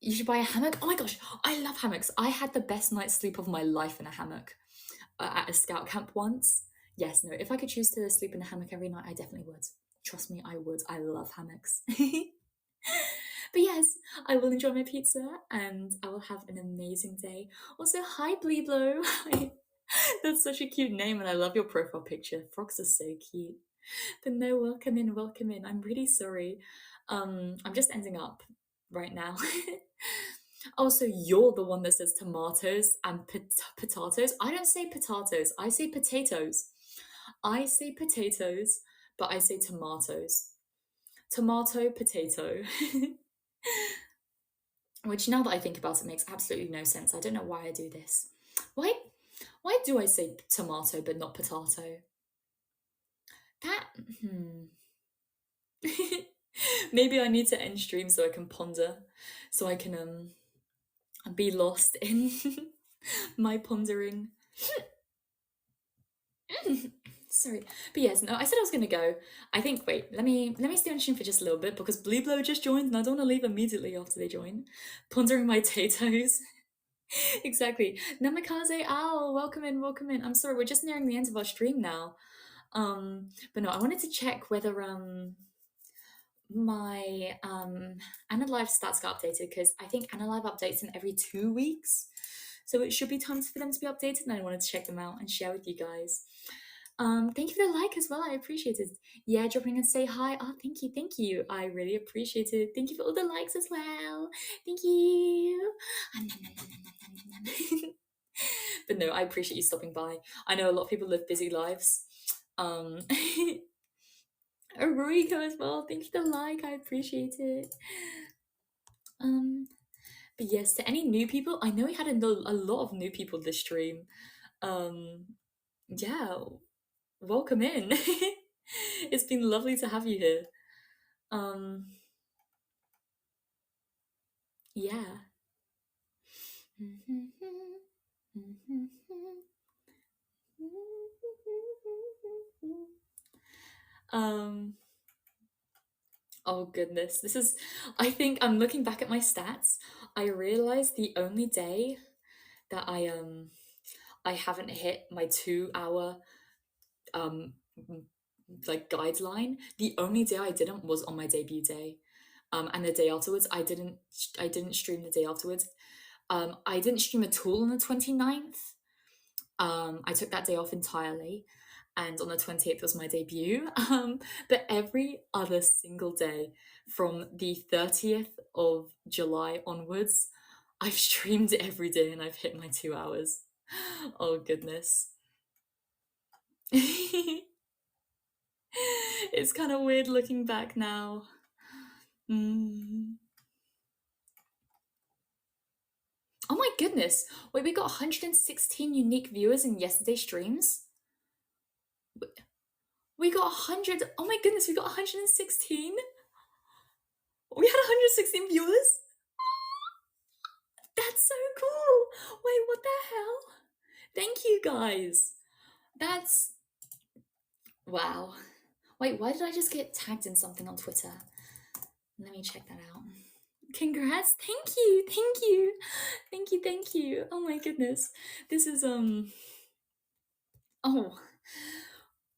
You should buy a hammock. Oh my gosh, I love hammocks. I had the best night's sleep of my life in a hammock at a scout camp once. Yes, no, if I could choose to sleep in a hammock every night, I definitely would. Trust me, I would. I love hammocks. But yes, I will enjoy my pizza and I will have an amazing day. Also, hi Bleeblo. That's such a cute name and I love your profile picture. Frogs are so cute. But no, welcome in, welcome in. I'm really sorry. I'm just ending up right now. Also, you're the one that says tomatoes and potatoes. I don't say potatoes. I say potatoes. I say potatoes, but I say tomatoes. Tomato, potato. Which now that I think about it makes absolutely no sense. I don't know why I do this. Why do I say tomato but not potato? That maybe I need to end stream so I can ponder, so I can be lost in my pondering. Sorry, but yes, no, I said I was gonna go. I think. Wait, let me stay on stream for just a little bit because Bleeblo just joined, and I don't want to leave immediately after they join. Pondering my potatoes. Exactly. Namikaze Owl, welcome in, welcome in. I'm sorry, we're just nearing the end of our stream now. But no, I wanted to check whether my AniLive stats got updated because I think AniLive updates in every 2 weeks. So it should be time for them to be updated, and I wanted to check them out and share with you guys. Thank you for the like as well. I appreciate it. Yeah, dropping and say hi. Oh, thank you, thank you. I really appreciate it. Thank you for all the likes as well. Thank you. But no, I appreciate you stopping by. I know a lot of people live busy lives. Arurico as well. Thank you for the like. I appreciate it. But yes, to any new people, I know we had a lot of new people this stream. Yeah, welcome in. It's been lovely to have you here. Yeah. um oh goodness, this is, I think I'm looking back at my stats. I realized the only day that I haven't hit my 2 hour um like guideline, the only day I didn't was on my debut day. And the day afterwards, I didn't stream the day afterwards. I didn't stream at all on the 29th. I took that day off entirely, and on the 28th was my debut. But every other single day from the 30th of July onwards, I've streamed every day and I've hit my 2 hours. Oh goodness. It's kind of weird looking back now. Oh my goodness. Wait, we got 116 unique viewers in yesterday's streams? We got 100. Oh my goodness, we got 116? We had 116 viewers? That's so cool. Wait, what the hell? Thank you guys. That's... Wow. Wait, why did I just get tagged in something on Twitter? Let me check that out. Congrats. Thank you. Thank you. Thank you. Thank you. Oh my goodness. This is, oh.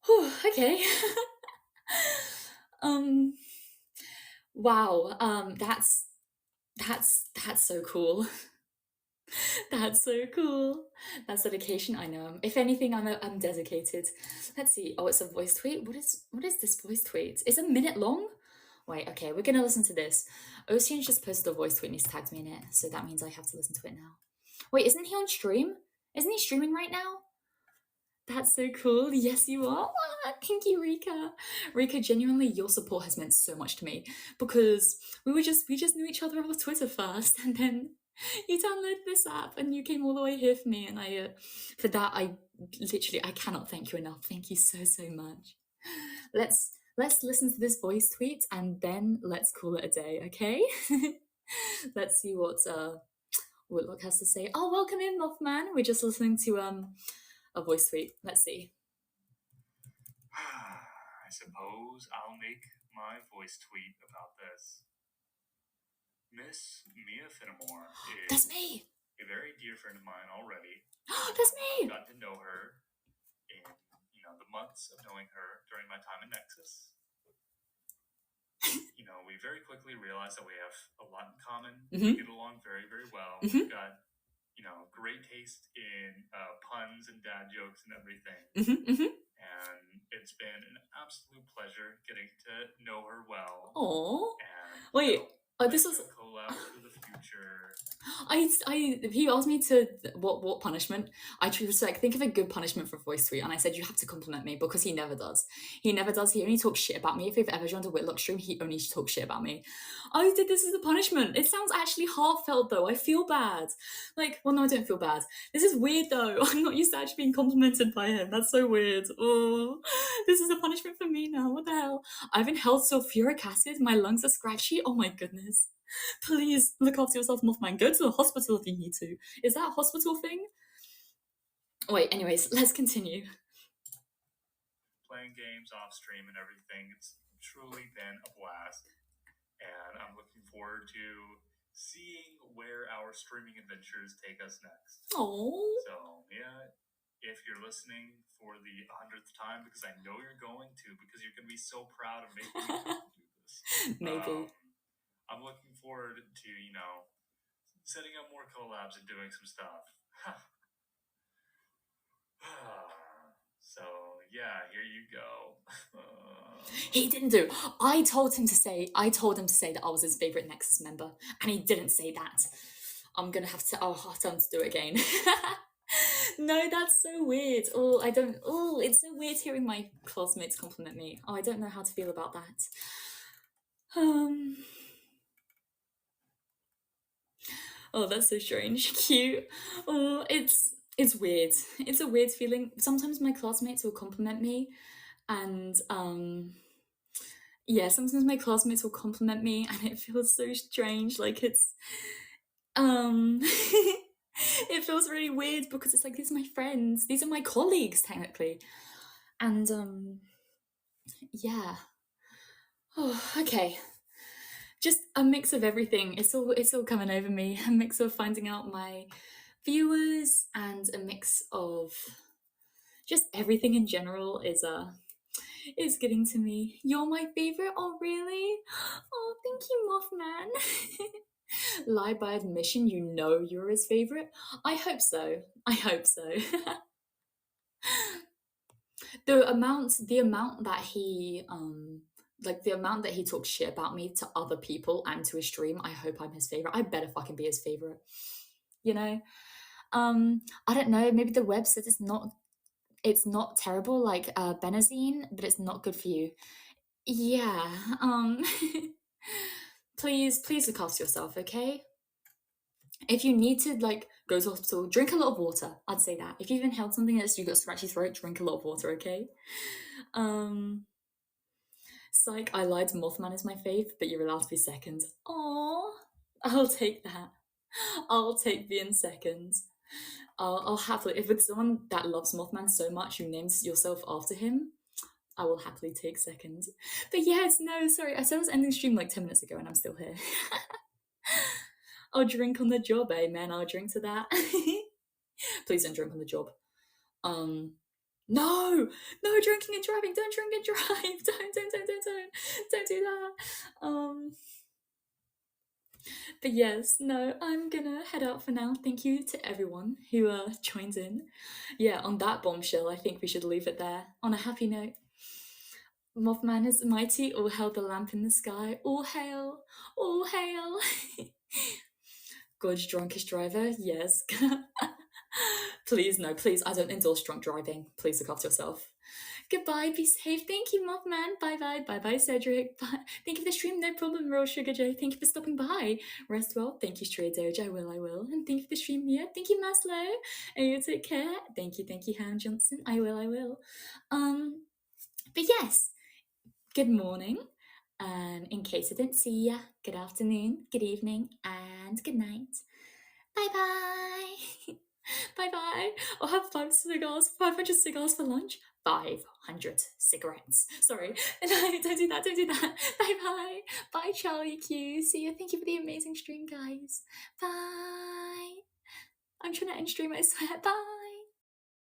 Whew, okay. Wow. That's so cool. That's so cool. That's dedication. I know. If anything, I'm dedicated. Let's see. Oh, it's a voice tweet. What is this voice tweet? It's a minute long. Wait. Okay, we're gonna listen to this. Ocean's just posted a voice tweet and he's tagged me in it, so that means I have to listen to it now. Wait, isn't he on stream? Isn't he streaming right now? That's so cool. Yes, you are. Thank you, Rika. Rika, genuinely, your support has meant so much to me because we just knew each other off Twitter first, and then you downloaded this app and you came all the way here for me, and for that I cannot thank you enough. Thank you so much. Let's listen to this voice tweet and then let's call it a day, okay? Let's see what Whitlock has to say. Oh, welcome in, Mothman. We're just listening to a voice tweet. Let's see. I suppose I'll make my voice tweet about this. Miss Mia Finnemore is That's me. A very dear friend of mine already. That's me. I've gotten to know her in the months of knowing her during my time in Nexus. We very quickly realized that we have a lot in common. We get along very, very well. We've got great taste in puns and dad jokes and everything. And it's been an absolute pleasure getting to know her well. Oh, and wait. This was collab for the future. He asked me to what punishment. I chose to think of a good punishment for a voice tweet, and I said you have to compliment me because he never does. He only talks shit about me. If you've ever joined a Whitlock stream, he only talks shit about me. I did this as a punishment. It sounds actually heartfelt though. I feel bad. Well, no, I don't feel bad. This is weird though. I'm not used to actually being complimented by him. That's so weird. Oh, this is a punishment for me now. What the hell? I've inhaled sulfuric acid. My lungs are scratchy. Oh my goodness. Please look after yourself, Mothman. Go to the hospital if you need to. Is that a hospital thing? Wait, anyways, let's continue. Playing games off stream and everything, it's truly been a blast. And I'm looking forward to seeing where our streaming adventures take us next. Oh. So, yeah, if you're listening for the 100th time, because I know you're going to, because you're going to be so proud of making me do this. Maybe. I'm looking forward to, setting up more collabs and doing some stuff. So, yeah, here you go. He didn't do. I told him to say that I was his favorite Nexus member, and he didn't say that. I'll have to do it again. No, that's so weird. It's so weird hearing my classmates compliment me. I don't know how to feel about that. Oh, that's so strange. Cute. Oh, it's weird. It's a weird feeling. Sometimes my classmates will compliment me, and sometimes my classmates will compliment me, and it feels so strange. It's it feels really weird because it's these are my friends. These are my colleagues technically, and yeah. Oh, okay. Just a mix of everything. It's all coming over me. A mix of finding out my viewers and a mix of just everything in general is It's getting to me. You're my favorite? Oh, really? Oh, thank you, Mothman. Lie by admission, you know you're his favorite? I hope so. I hope so. the amount that he like the amount that he talks shit about me to other people and to his stream, I hope I'm his favorite. I better fucking be his favorite. You know? I don't know, maybe the web says it's not terrible like Benazine, but it's not good for you. Yeah. Please look after yourself, okay? If you need to like go to hospital, drink a lot of water. I'd say that. If you've inhaled something that's you got a scratchy throat, drink a lot of water, okay? Psych, I lied, Mothman is my fave, but you're allowed to be second. Aww. I'll take that. I'll take being second. I'll happily, if it's someone that loves Mothman so much, you names yourself after him, I will happily take second. But yes, no, sorry, I said I was ending stream like 10 minutes ago and I'm still here. I'll drink on the job, eh, man? I'll drink to that. Please don't drink on the job. No, drinking and driving. Don't drink and drive. Don't do that. But yes, no, I'm gonna head out for now. Thank you to everyone who joined in. Yeah, on that bombshell, I think we should leave it there. On a happy note. Mothman is mighty, all hail the lamp in the sky, all hail, all hail. Gorge drunkest driver, yes. Please, no, please, I don't endorse drunk driving. Please look after yourself. Goodbye, be safe. Thank you, Mothman. Bye, Cedric. Bye. Thank you for the stream, no problem, Royal Sugar J. Thank you for stopping by. Rest well. Thank you, Stray Doge. I will. And thank you for the stream, Mia. Thank you, Maslow. And you take care. Thank you, Ham Johnson. I will. But yes, good morning. And in case I didn't see ya, good afternoon, good evening, and good night. Bye. Bye. I'll have 500 cigars for lunch. 500 cigarettes. Sorry. No, don't do that. Bye. Bye, Charlie Q. See you. Thank you for the amazing stream, guys. Bye. I'm trying to end stream, I swear. Bye.